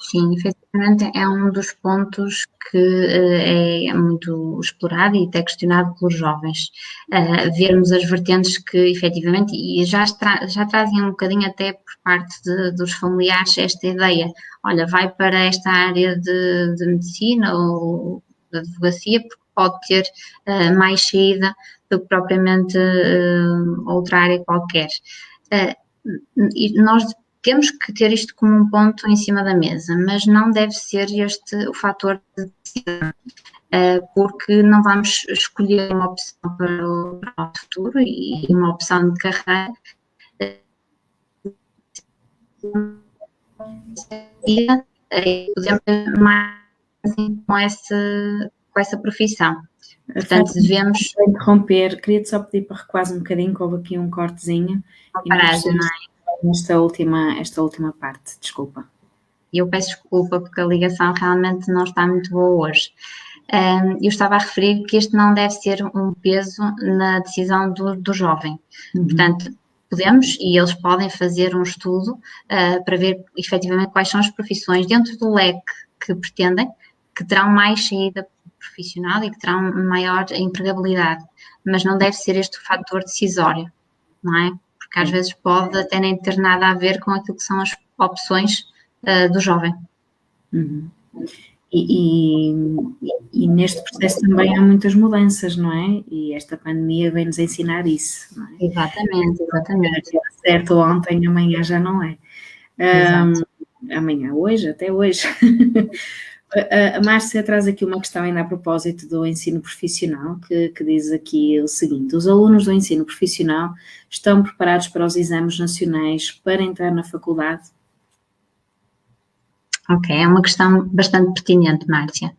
Sim, efetivamente é um dos pontos que é muito explorado e até questionado pelos jovens. Vermos as vertentes que efetivamente, e já trazem um bocadinho até por parte dos familiares esta ideia, olha, vai para esta área de medicina ou de advocacia porque pode ter mais saída do que propriamente outra área qualquer. E nós temos que ter isto como um ponto em cima da mesa, mas não deve ser este o fator de decisão, porque não vamos escolher uma opção para o futuro e uma opção de carreira e podemos mais com essa profissão. Portanto, devemos interromper, queria-te só pedir para recuar um bocadinho, que houve aqui um cortezinho. Uma paragem, não é? Esta última parte, desculpa. Eu peço desculpa porque a ligação realmente não está muito boa hoje. Eu estava a referir que este não deve ser um peso na decisão do jovem. Portanto, podemos e eles podem fazer um estudo para ver efetivamente quais são as profissões dentro do leque que pretendem, que terão mais saída profissional e que terão maior empregabilidade, mas não deve ser este o fator decisório, não é? Porque às vezes pode até nem ter nada a ver com aquilo que são as opções do jovem. E, e neste processo também há muitas mudanças, não é? E esta pandemia vem-nos ensinar isso, não é? Exatamente, exatamente. Certo, ontem, amanhã já não é. Exato. Amanhã, hoje, até hoje. A Márcia traz aqui uma questão ainda a propósito do ensino profissional, que diz aqui o seguinte: os alunos do ensino profissional estão preparados para os exames nacionais para entrar na faculdade? Ok, é uma questão bastante pertinente, Márcia.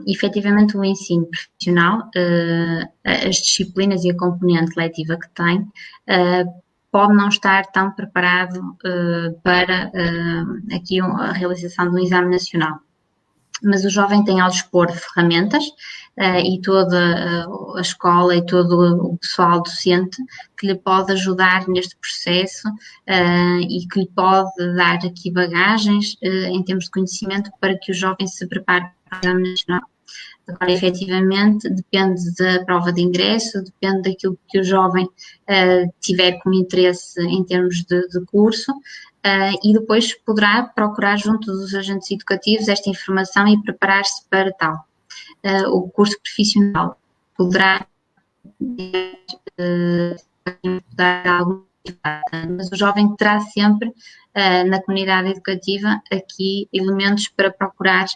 Efetivamente, o ensino profissional, as disciplinas e a componente letiva que tem, pode não estar tão preparado para aqui a realização de um exame nacional. Mas o jovem tem ao dispor de ferramentas e toda a escola e todo o pessoal docente que lhe pode ajudar neste processo e que lhe pode dar aqui bagagens em termos de conhecimento para que o jovem se prepare para o exame nacional. Agora, efetivamente, depende da prova de ingresso, depende daquilo que o jovem tiver como interesse em termos de curso, e depois poderá procurar junto dos agentes educativos esta informação e preparar-se para tal. O curso profissional poderá dar algum, mas o jovem terá sempre na comunidade educativa aqui elementos para procurar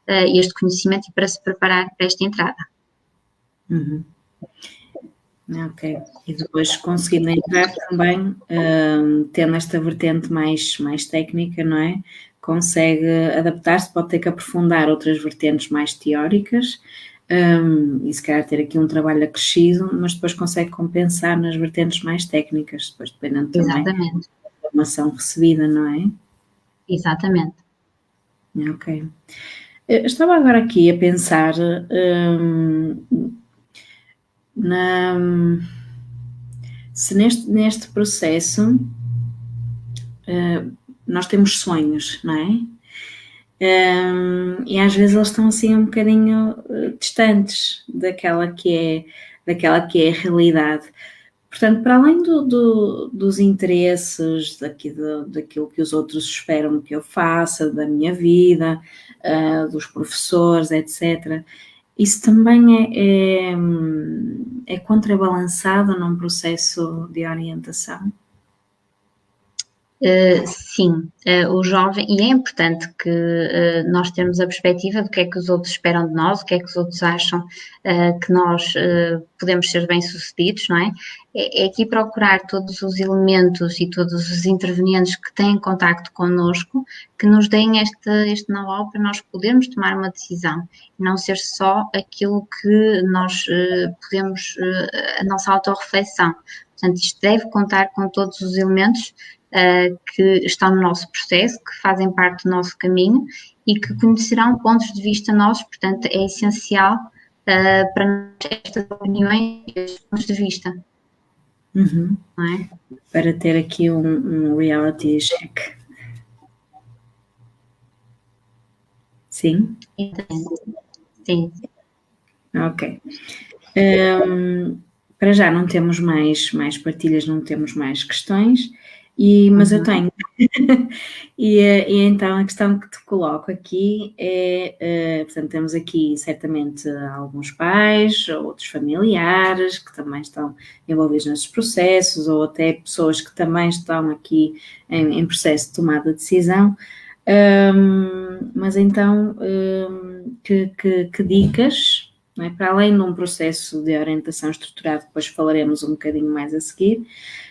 este conhecimento e para se preparar para esta entrada. Uhum. Ok, e depois conseguindo entrar também, tendo esta vertente mais técnica, não é? Consegue adaptar-se, pode ter que aprofundar outras vertentes mais teóricas, e se calhar ter aqui um trabalho acrescido, mas depois consegue compensar nas vertentes mais técnicas, depois dependendo também da formação recebida, não é? Exatamente. Ok. Eu estava agora aqui a pensar se neste processo nós temos sonhos, não é? E às vezes eles estão assim um bocadinho distantes daquela que é a realidade. Portanto, para além dos interesses, daquilo que os outros esperam que eu faça, da minha vida, dos professores, etc., isso também é contrabalançado num processo de orientação? Sim, o jovem, e é importante que nós tenhamos a perspectiva do que é que os outros esperam de nós, o que é que os outros acham que nós podemos ser bem-sucedidos, não é? É aqui procurar todos os elementos e todos os intervenientes que têm contacto connosco, que nos deem este know-how para nós podermos tomar uma decisão, e não ser só aquilo que nós podemos, a nossa autorreflexão. Portanto, isto deve contar com todos os elementos que estão no nosso processo, que fazem parte do nosso caminho e que conhecerão pontos de vista nossos, portanto é essencial para nós estas opiniões e estes pontos de vista. Uhum. Não é? Para ter aqui um reality check. Sim? Sim. Ok. Para já não temos mais partilhas, não temos mais questões, mas eu tenho. e então a questão que te coloco aqui é, portanto, temos aqui certamente alguns pais, outros familiares que também estão envolvidos nesses processos, ou até pessoas que também estão aqui em processo de tomada de decisão. Mas então, que dicas, não é? Para além de um processo de orientação estruturado, depois falaremos um bocadinho mais a seguir,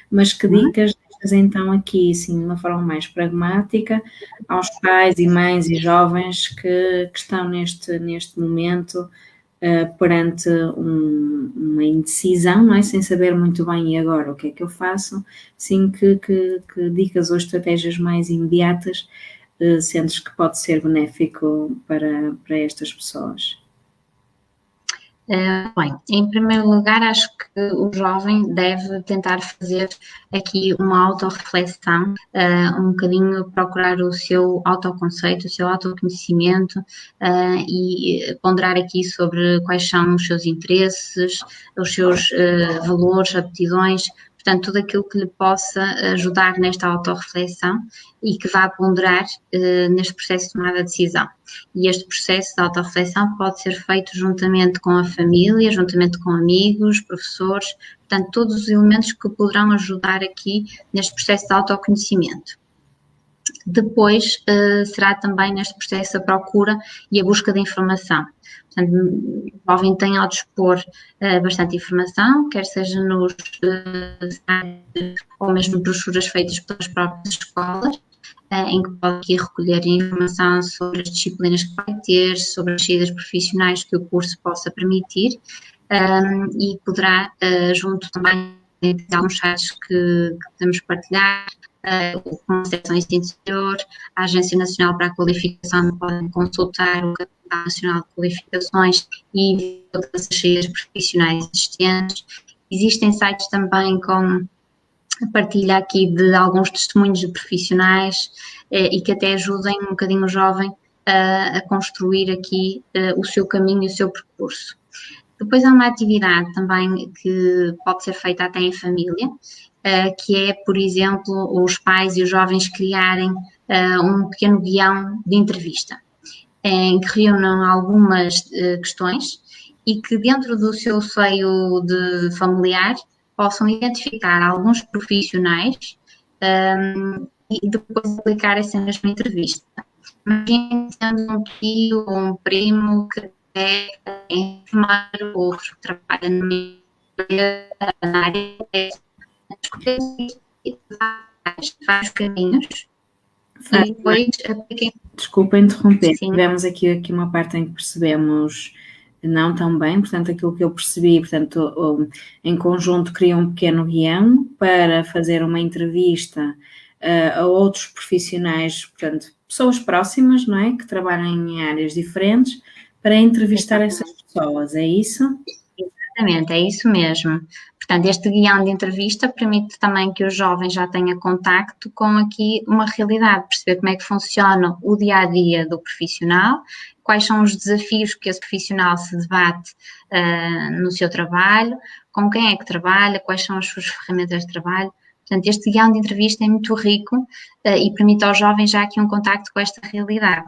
mas que dicas deixas então aqui, assim, de uma forma mais pragmática, aos pais e mães e jovens que estão neste momento perante uma indecisão, não é? Sem saber muito bem e agora o que é que eu faço, sim, que dicas ou estratégias mais imediatas sentes que pode ser benéfico para estas pessoas? Bem, em primeiro lugar, acho que o jovem deve tentar fazer aqui uma autorreflexão, um bocadinho procurar o seu autoconceito, o seu autoconhecimento e ponderar aqui sobre quais são os seus interesses, os seus valores, aptidões, portanto, tudo aquilo que lhe possa ajudar nesta autorreflexão e que vá ponderar neste processo de tomada de decisão. E este processo de autorreflexão pode ser feito juntamente com a família, juntamente com amigos, professores, portanto, todos os elementos que poderão ajudar aqui neste processo de autoconhecimento. Depois, será também neste processo a procura e a busca de informação. Portanto, o jovem tem ao dispor bastante informação, quer seja nos ou mesmo brochuras feitas pelas próprias escolas, em que pode aqui recolher informação sobre as disciplinas que vai ter, sobre as saídas profissionais que o curso possa permitir, e poderá, junto também de alguns sites que podemos partilhar, como a Seção Interior, a Agência Nacional para a Qualificação, podem consultar o Catálogo Nacional de Qualificações e outras saídas profissionais existentes. Existem sites também com a partilha aqui de alguns testemunhos de profissionais e que até ajudem um bocadinho o jovem a construir aqui o seu caminho e o seu percurso. Depois há uma atividade também que pode ser feita até em família, que é, por exemplo, os pais e os jovens criarem um pequeno guião de entrevista, em que reúnam algumas questões e que dentro do seu seio de familiar possam identificar alguns profissionais e depois aplicar essa mesma entrevista. Imaginem sendo um tio ou um primo que é enfermeiro, outro que trabalha na área vários caminhos e depois apliquem. Desculpa interromper, Sim. tivemos aqui uma parte em que percebemos não tão bem, portanto aquilo que eu percebi, portanto em conjunto criam um pequeno guião para fazer uma entrevista a outros profissionais, portanto pessoas próximas, não é, que trabalham em áreas diferentes, para entrevistar essas pessoas, é isso? Exatamente, é isso mesmo. Portanto, este guião de entrevista permite também que o jovem já tenha contacto com aqui uma realidade, perceber como é que funciona o dia-a-dia do profissional, quais são os desafios que esse profissional se debate no seu trabalho, com quem é que trabalha, quais são as suas ferramentas de trabalho. Portanto, este guião de entrevista é muito rico e permite ao jovem já aqui um contacto com esta realidade.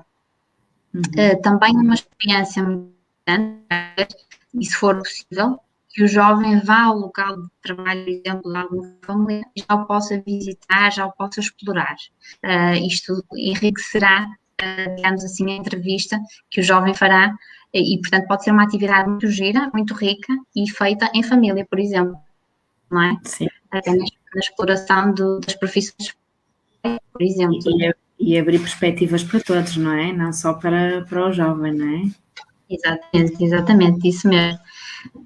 Também uma experiência muito importante, e se for possível, que o jovem vá ao local de trabalho, por exemplo, de alguma família, e já o possa visitar, já o possa explorar. Isto enriquecerá, digamos assim, a entrevista que o jovem fará e, portanto, pode ser uma atividade muito gira, muito rica e feita em família, por exemplo, não é? Sim. Até na exploração das profissões, por exemplo. E abrir perspectivas para todos, não é? Não só para o jovem, não é? Exatamente, isso mesmo.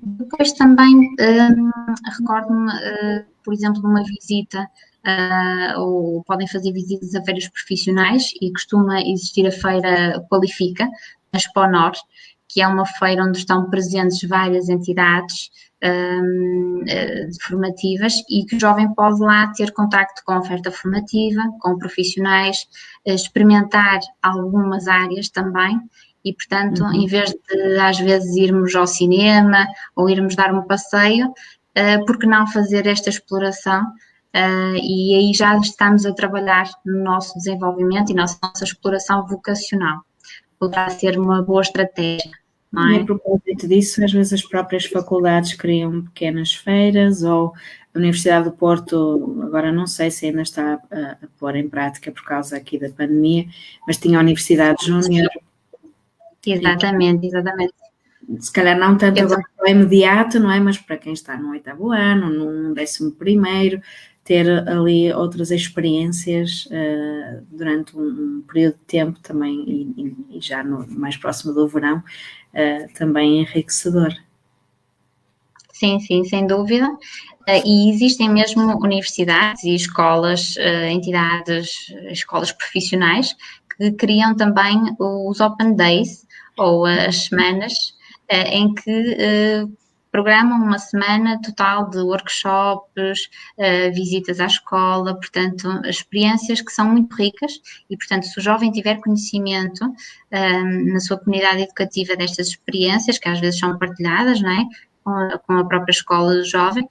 Depois também recordo-me, por exemplo, de uma visita, ou podem fazer visitas a feiras profissionais e costuma existir a feira Qualifica, na Expo Norte, que é uma feira onde estão presentes várias entidades formativas e que o jovem pode lá ter contacto com a oferta formativa, com profissionais, experimentar algumas áreas também. E, portanto, em vez de, às vezes, irmos ao cinema ou irmos dar um passeio, por que não fazer esta exploração? E aí já estamos a trabalhar no nosso desenvolvimento e na nossa exploração vocacional. Poderá ser uma boa estratégia, não é? E a propósito disso, às vezes as próprias faculdades criam pequenas feiras, ou a Universidade do Porto, agora não sei se ainda está a pôr em prática por causa aqui da pandemia, mas tinha a Universidade Júnior. Exatamente. Se calhar não tanto agora para o imediato, não é? Mas para quem está no 8º ano, no 11º, ter ali outras experiências durante um período de tempo também, e já mais próximo do verão, também enriquecedor. Sim, sem dúvida. E existem mesmo universidades e escolas, entidades, escolas profissionais que criam também os Open Days, ou as semanas, em que programam uma semana total de workshops, visitas à escola, portanto, experiências que são muito ricas e, portanto, se o jovem tiver conhecimento na sua comunidade educativa destas experiências, que às vezes são partilhadas, não é? com a própria escola do jovem.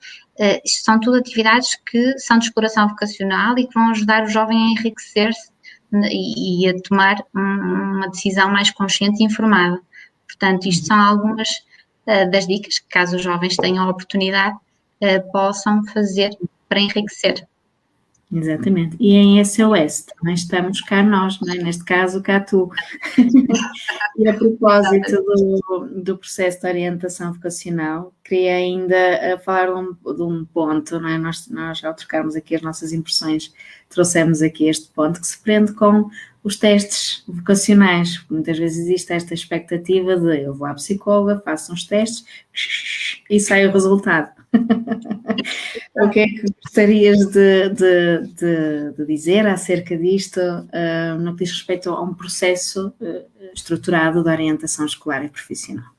Isto são tudo atividades que são de exploração vocacional e que vão ajudar o jovem a enriquecer-se e a tomar uma decisão mais consciente e informada. Portanto, isto são algumas das dicas que, caso os jovens tenham a oportunidade, possam fazer para enriquecer. Exatamente. E em SOS também estamos cá nós, não é? Neste caso, cá tu. E a propósito do processo de orientação vocacional, queria ainda falar de um ponto, não é? Nós, ao trocarmos aqui as nossas impressões, trouxemos aqui este ponto que se prende com os testes vocacionais. Muitas vezes existe esta expectativa de eu vou à psicóloga, faço uns testes e sai o resultado. O que é que gostarias de dizer acerca disto, no que diz respeito a um processo estruturado de orientação escolar e profissional?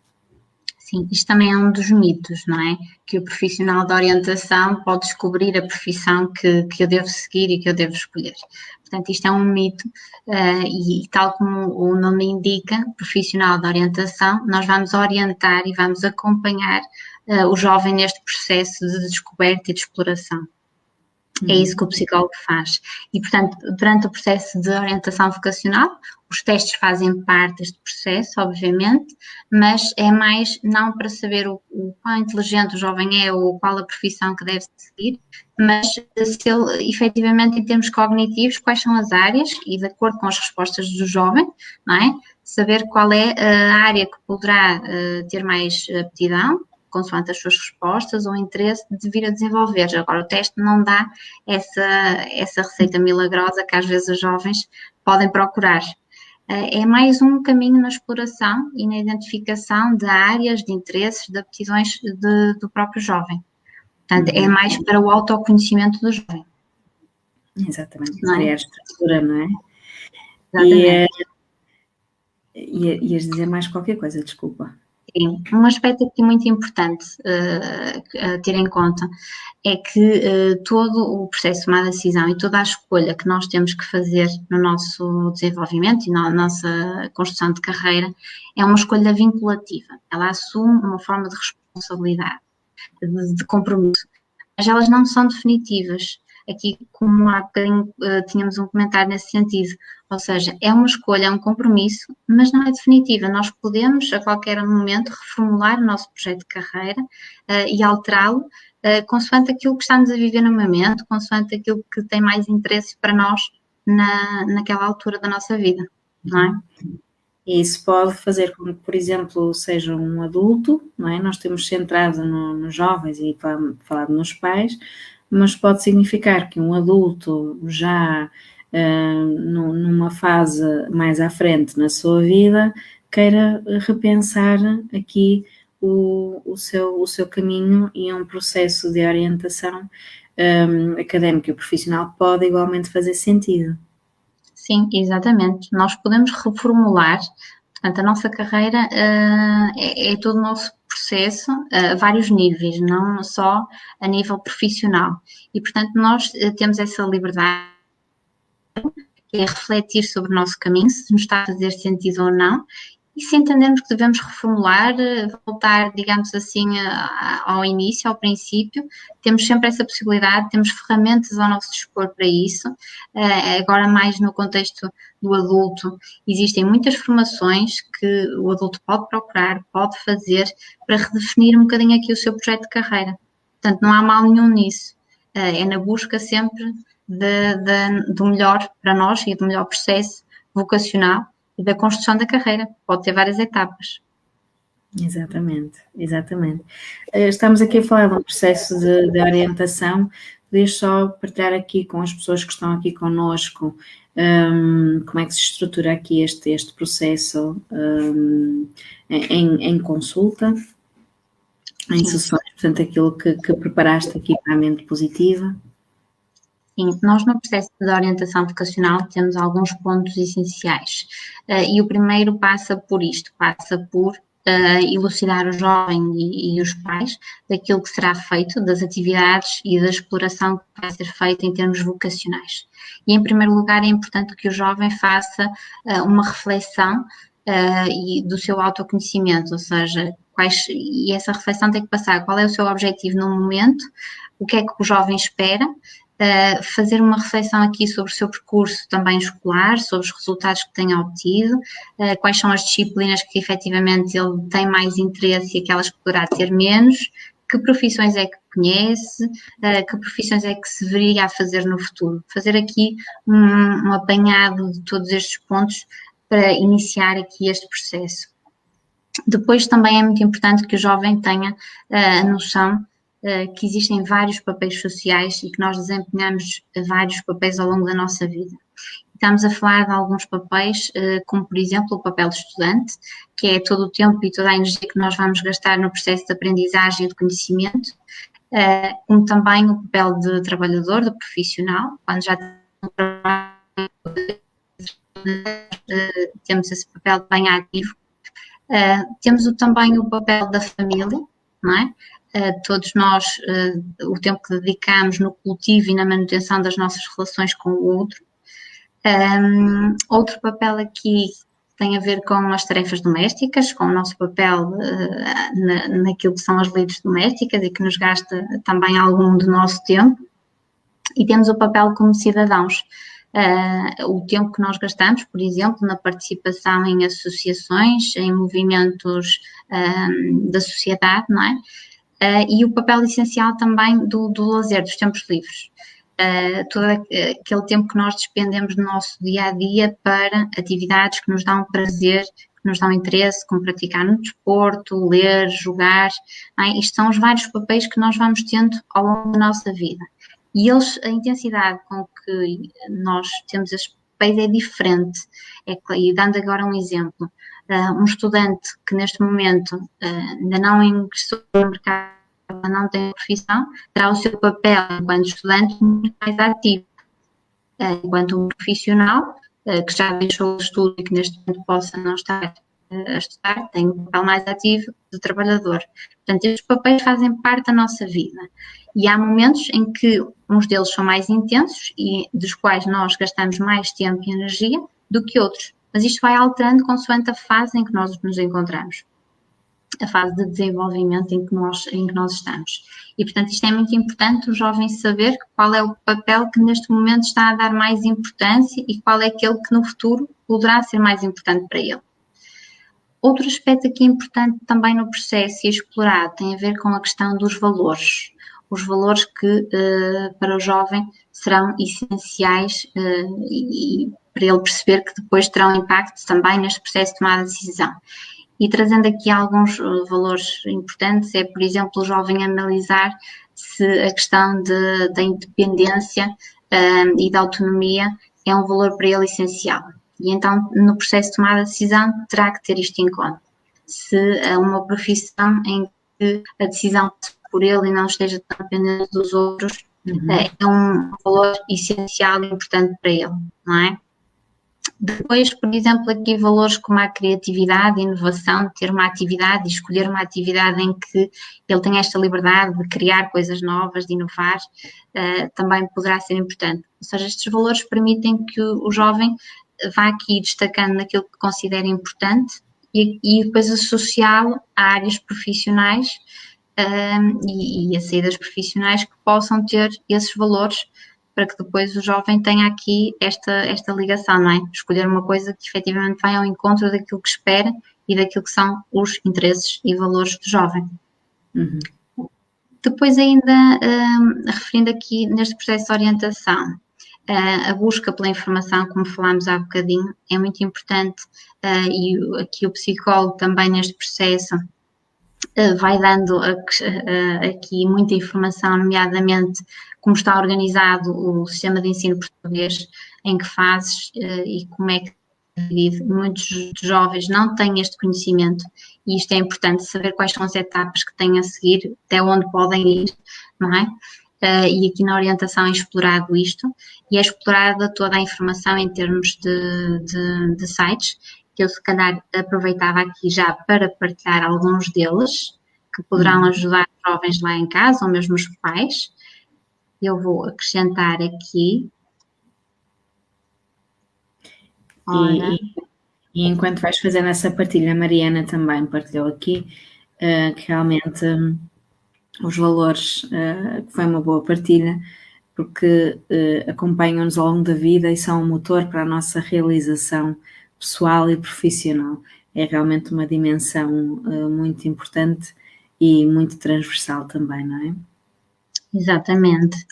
Sim, isto também é um dos mitos, não é? Que o profissional da orientação pode descobrir a profissão que eu devo seguir e que eu devo escolher. Portanto, isto é um mito e tal como o nome indica, profissional da orientação, nós vamos orientar e vamos acompanhar o jovem neste processo de descoberta e de exploração. É isso que o psicólogo faz. E, portanto, durante o processo de orientação vocacional, os testes fazem parte deste processo, obviamente, mas é mais não para saber o quão inteligente o jovem é ou qual a profissão que deve seguir, mas se ele, efetivamente, em termos cognitivos, quais são as áreas e de acordo com as respostas do jovem, não é? Saber qual é a área que poderá ter mais aptidão, consoante as suas respostas ou interesse de vir a desenvolver. Agora, o teste não dá essa receita milagrosa que às vezes os jovens podem procurar. É mais um caminho na exploração e na identificação de áreas, de interesses, de aptidões do próprio jovem. Portanto, é mais para o autoconhecimento do jovem. Exatamente, criar estrutura, não é? Exatamente. Ias dizer mais qualquer coisa, desculpa. Sim, um aspecto aqui muito importante a ter em conta é que todo o processo de tomada de decisão e toda a escolha que nós temos que fazer no nosso desenvolvimento e na nossa construção de carreira é uma escolha vinculativa. Ela assume uma forma de responsabilidade, de compromisso, mas elas não são definitivas. Aqui, como há bocadinho tínhamos um comentário nesse sentido, ou seja, é uma escolha, é um compromisso, mas não é definitiva. Nós podemos, a qualquer momento, reformular o nosso projeto de carreira e alterá-lo consoante aquilo que estamos a viver no momento, consoante aquilo que tem mais interesse para nós naquela altura da nossa vida, não é? E isso pode fazer com que, por exemplo, seja um adulto, não é? Nós temos centrado nos jovens e falado nos pais, mas pode significar que um adulto já numa fase mais à frente na sua vida queira repensar aqui o seu caminho e um processo de orientação académica e profissional pode igualmente fazer sentido. Sim, exatamente. Nós podemos reformular, portanto, a nossa carreira é todo o nosso processo a vários níveis, não só a nível profissional. E, portanto, nós temos essa liberdade, que é refletir sobre o nosso caminho, se nos está a fazer sentido ou não, e se entendermos que devemos reformular, voltar, digamos assim, ao início, ao princípio, temos sempre essa possibilidade, temos ferramentas ao nosso dispor para isso. Agora, mais no contexto do adulto, existem muitas formações que o adulto pode procurar, pode fazer, para redefinir um bocadinho aqui o seu projeto de carreira. Portanto, não há mal nenhum nisso. É na busca sempre do melhor para nós e do melhor processo vocacional e da construção da carreira. Pode ter várias etapas. Exatamente, exatamente. Estamos aqui a falar de um processo de orientação. Podias só partilhar aqui com as pessoas que estão aqui connosco como é que se estrutura aqui este processo em consulta, em sessões, portanto, aquilo que preparaste aqui para a mente positiva. Sim, nós no processo de orientação vocacional temos alguns pontos essenciais e o primeiro passa por isto, passa por elucidar o jovem e os pais daquilo que será feito, das atividades e da exploração que vai ser feita em termos vocacionais. E em primeiro lugar é importante que o jovem faça uma reflexão e do seu autoconhecimento, ou seja, e essa reflexão tem que passar qual é o seu objetivo no momento, o que é que o jovem espera, fazer uma reflexão aqui sobre o seu percurso também escolar, sobre os resultados que tem obtido, quais são as disciplinas que efetivamente ele tem mais interesse e aquelas que poderá ter menos, que profissões é que conhece, que profissões é que se veria a fazer no futuro. Fazer aqui um apanhado de todos estes pontos para iniciar aqui este processo. Depois também é muito importante que o jovem tenha a noção que existem vários papéis sociais e que nós desempenhamos vários papéis ao longo da nossa vida. Estamos a falar de alguns papéis, como por exemplo o papel de estudante, que é todo o tempo e toda a energia que nós vamos gastar no processo de aprendizagem e de conhecimento, como também o papel de trabalhador, de profissional, quando já temos esse papel bem ativo. Temos também o papel da família, não é? Todos nós, o tempo que dedicamos no cultivo e na manutenção das nossas relações com o outro. Outro papel aqui tem a ver com as tarefas domésticas, com o nosso papel naquilo que são as lides domésticas e que nos gasta também algum do nosso tempo. E temos o papel como cidadãos. O tempo que nós gastamos, por exemplo, na participação em associações, em movimentos da sociedade, não é? E o papel essencial também do lazer, dos tempos livres. Todo aquele tempo que nós despendemos no nosso dia-a-dia para atividades que nos dão prazer, que nos dão interesse, como praticar no desporto, ler, jogar, não é? Isto são os vários papéis que nós vamos tendo ao longo da nossa vida. E a intensidade com que nós temos estes papéis é diferente. E dando agora um exemplo, um estudante que neste momento ainda não ingressou no mercado, não tem profissão, terá o seu papel enquanto estudante muito mais ativo. Enquanto um profissional que já deixou o estudo e que neste momento possa não estar a estudar, tem um papel mais ativo de trabalhador. Portanto, estes papéis fazem parte da nossa vida. E há momentos em que uns deles são mais intensos e dos quais nós gastamos mais tempo e energia do que outros. Mas isto vai alterando consoante a fase em que nós nos encontramos, a fase de desenvolvimento em que nós estamos. E, portanto, isto é muito importante o jovem saber qual é o papel que neste momento está a dar mais importância e qual é aquele que no futuro poderá ser mais importante para ele. Outro aspecto aqui importante também no processo e explorado tem a ver com a questão dos valores. Os valores que para o jovem serão essenciais e para ele perceber que depois terão impacto também neste processo de tomada de decisão. E trazendo aqui alguns valores importantes, é, por exemplo, o jovem analisar se a questão da independência e da autonomia é um valor para ele essencial. E então, no processo de tomada de decisão, terá que ter isto em conta. Se é uma profissão em que a decisão passa por ele e não esteja tão dependente dos outros, é um valor essencial e importante para ele, não é? Depois, por exemplo, aqui valores como a criatividade, a inovação, ter uma atividade e escolher uma atividade em que ele tenha esta liberdade de criar coisas novas, de inovar, também poderá ser importante. Ou seja, estes valores permitem que o jovem vá aqui destacando naquilo que considera importante e depois associá-lo a áreas profissionais e a saídas profissionais que possam ter esses valores, para que depois o jovem tenha aqui esta ligação, não é? Escolher uma coisa que efetivamente vai ao encontro daquilo que espera e daquilo que são os interesses e valores do jovem. Depois ainda, referindo aqui neste processo de orientação, a busca pela informação, como falámos há bocadinho, é muito importante e aqui o psicólogo também neste processo vai dando aqui muita informação, nomeadamente como está organizado o sistema de ensino português, em que fases e como é que é dividido. Muitos jovens não têm este conhecimento e isto é importante, saber quais são as etapas que têm a seguir, até onde podem ir, não é? E aqui na orientação é explorado isto e é explorada toda a informação em termos de sites, que eu se calhar aproveitava aqui já para partilhar alguns deles, que poderão ajudar jovens lá em casa ou mesmo os pais. Eu vou acrescentar aqui. E enquanto vais fazendo essa partilha, a Mariana também partilhou aqui que realmente os valores, que foi uma boa partilha, porque acompanham-nos ao longo da vida e são um motor para a nossa realização pessoal e profissional. É realmente uma dimensão muito importante e muito transversal também, não é? Exatamente.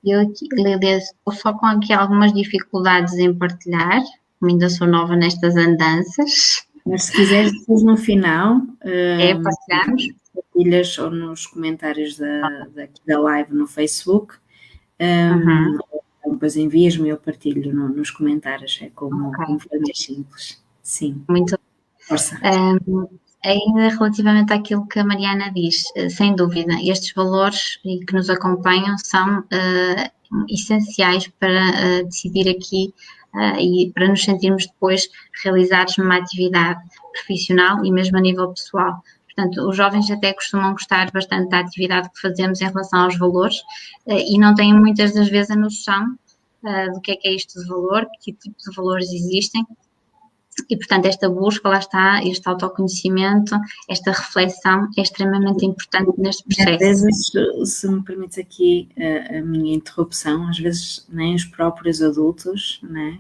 Eu aqui, Lídia, estou só com aqui algumas dificuldades em partilhar, como ainda sou nova nestas andanças. Mas se quiseres, depois no final, Partilhamos? partilhas ou nos comentários da live no Facebook, depois envias-me e eu partilho nos comentários, é como for mais simples. Sim. Muito força. Ainda relativamente àquilo que a Mariana diz, sem dúvida, estes valores que nos acompanham são essenciais para decidir aqui e para nos sentirmos depois realizados numa atividade profissional e mesmo a nível pessoal. Portanto, os jovens até costumam gostar bastante da atividade que fazemos em relação aos valores e não têm muitas das vezes a noção do que é isto de valor, que tipo de valores existem. E, portanto, esta busca, lá está, este autoconhecimento, esta reflexão é extremamente importante neste processo. Às vezes, se me permites aqui a minha interrupção, às vezes nem os próprios adultos, né,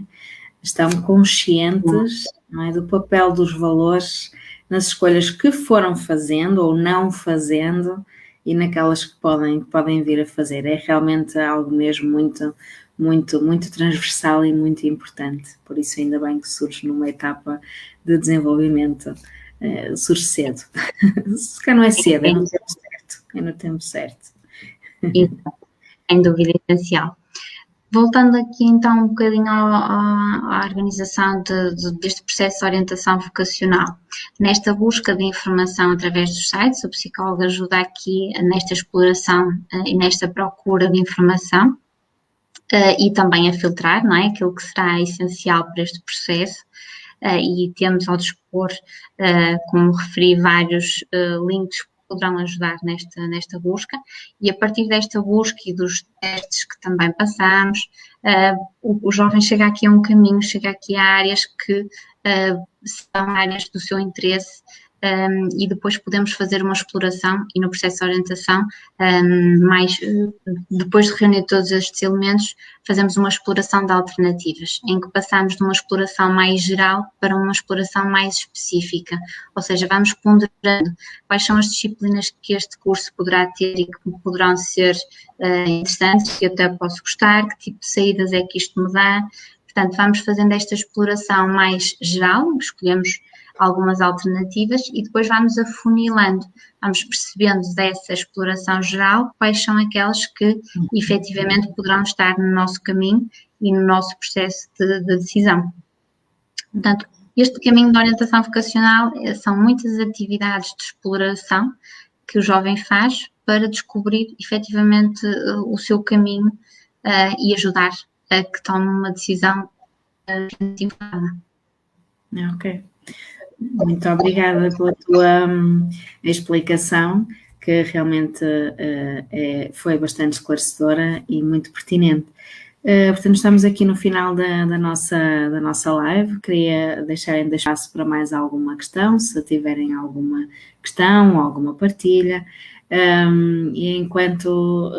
estão conscientes, não é, do papel dos valores nas escolhas que foram fazendo ou não fazendo e naquelas que podem vir a fazer. É realmente algo mesmo muito transversal e muito importante. Por isso, ainda bem que surge numa etapa de desenvolvimento, surge cedo. Se calhar não é cedo, é no tempo certo. É no tempo certo. Isso, sem dúvida, essencial. Voltando aqui então um bocadinho à organização deste processo de orientação vocacional. Nesta busca de informação através dos sites, o psicólogo ajuda aqui nesta exploração e nesta procura de informação e também a filtrar, não é? Aquilo que será essencial para este processo. E temos ao dispor, como referi, vários links que poderão ajudar nesta busca, e a partir desta busca e dos testes que também passamos, o jovem chega aqui a um caminho, chega aqui a áreas que são áreas do seu interesse, e depois podemos fazer uma exploração e no processo de orientação, depois de reunir todos estes elementos, fazemos uma exploração de alternativas, em que passamos de uma exploração mais geral para uma exploração mais específica, ou seja, vamos ponderando quais são as disciplinas que este curso poderá ter e que poderão ser interessantes, que eu até posso gostar, que tipo de saídas é que isto me dá. Portanto, vamos fazendo esta exploração mais geral, escolhemos algumas alternativas e depois vamos afunilando, vamos percebendo dessa exploração geral quais são aquelas que efetivamente poderão estar no nosso caminho e no nosso processo de decisão. Portanto, este caminho de orientação vocacional são muitas atividades de exploração que o jovem faz para descobrir efetivamente o seu caminho e ajudar a que tome uma decisão informada. Ok. Muito obrigada pela tua explicação, que realmente foi bastante esclarecedora e muito pertinente. Portanto, estamos aqui no final da nossa live. Queria deixar espaço para mais alguma questão, se tiverem alguma questão ou alguma partilha. E enquanto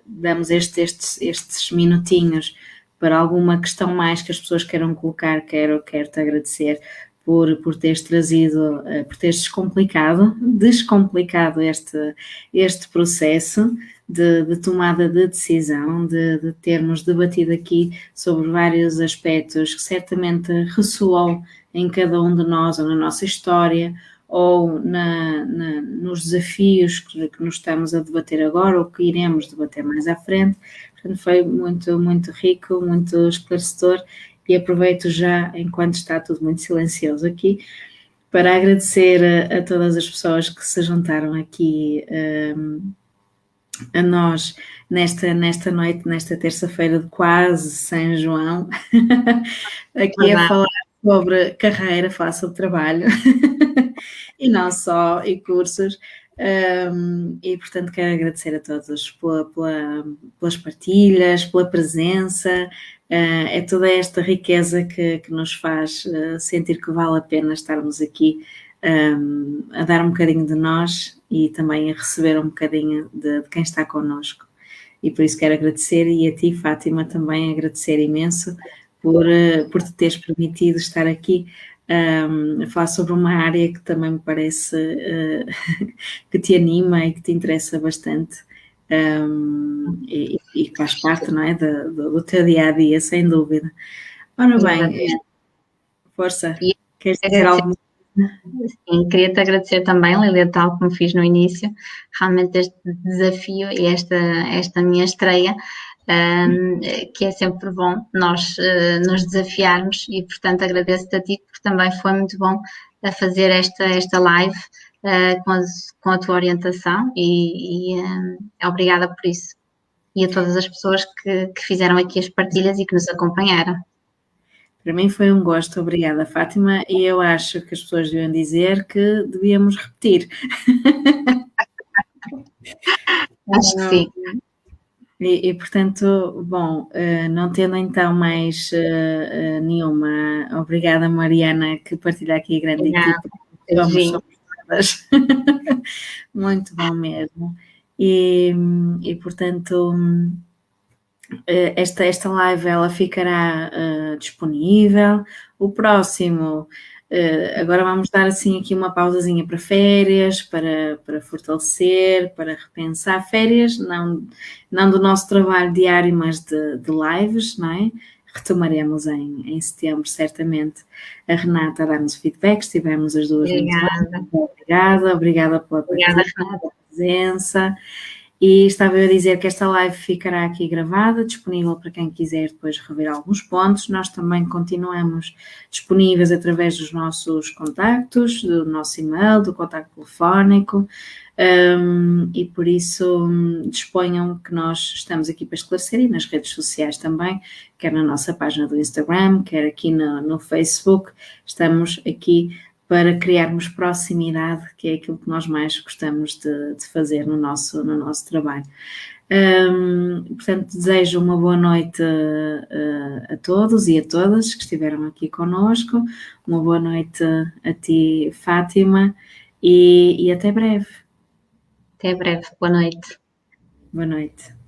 damos estes minutinhos para alguma questão mais que as pessoas queiram colocar, quero-te agradecer por teres trazido, por teres descomplicado este processo de tomada de decisão, de termos debatido aqui sobre vários aspectos que certamente ressoam em cada um de nós, ou na nossa história, ou nos desafios que nos estamos a debater agora, ou que iremos debater mais à frente. Portanto, foi muito rico, muito esclarecedor, e aproveito já, enquanto está tudo muito silencioso aqui, para agradecer a todas as pessoas que se juntaram aqui a nós nesta noite, nesta terça-feira de quase São João, aqui a falar sobre carreira, falar sobre trabalho, e não só, e cursos. E portanto quero agradecer a todos pelas partilhas, pela presença, é toda esta riqueza que nos faz sentir que vale a pena estarmos aqui a dar um bocadinho de nós e também a receber um bocadinho de quem está connosco. E por isso quero agradecer, e a ti, Fátima, também agradecer imenso por te teres permitido estar aqui a falar sobre uma área que também me parece que te anima e que te interessa bastante, e que faz parte, não é, do teu dia-a-dia, sem dúvida. Ora bem, força, queres dizer algo? Sim, queria-te agradecer também, Lília, tal como fiz no início, realmente este desafio e esta minha estreia, que é sempre bom nós nos desafiarmos, e portanto agradeço-te a ti, porque também foi muito bom a fazer esta live com a tua orientação, e obrigada por isso. E a todas as pessoas que fizeram aqui as partilhas e que nos acompanharam. Para mim foi um gosto, obrigada, Fátima, e eu acho que as pessoas deviam dizer que devíamos repetir. Acho que sim. E portanto, bom, não tendo então mais nenhuma, obrigada, Mariana, que partilha aqui a grande equipa. Somos todas. Muito bom mesmo. E portanto, esta live ela ficará disponível. O próximo, agora vamos dar assim aqui uma pausazinha para férias, para fortalecer, para repensar. Férias, não do nosso trabalho diário, mas de lives, não é? Retomaremos em setembro, certamente. A Renata a dar-nos feedback, estivemos as duas muito bem. Obrigada pela presença. E estava eu a dizer que esta live ficará aqui gravada, disponível para quem quiser depois rever alguns pontos. Nós também continuamos disponíveis através dos nossos contactos, do nosso e-mail, do contacto telefónico, e por isso disponham que nós estamos aqui para esclarecer, e nas redes sociais também, quer na nossa página do Instagram, quer aqui no Facebook, estamos aqui para criarmos proximidade, que é aquilo que nós mais gostamos de fazer no nosso trabalho. Portanto, desejo uma boa noite a todos e a todas que estiveram aqui connosco, uma boa noite a ti, Fátima, e até breve. Até breve, boa noite. Boa noite.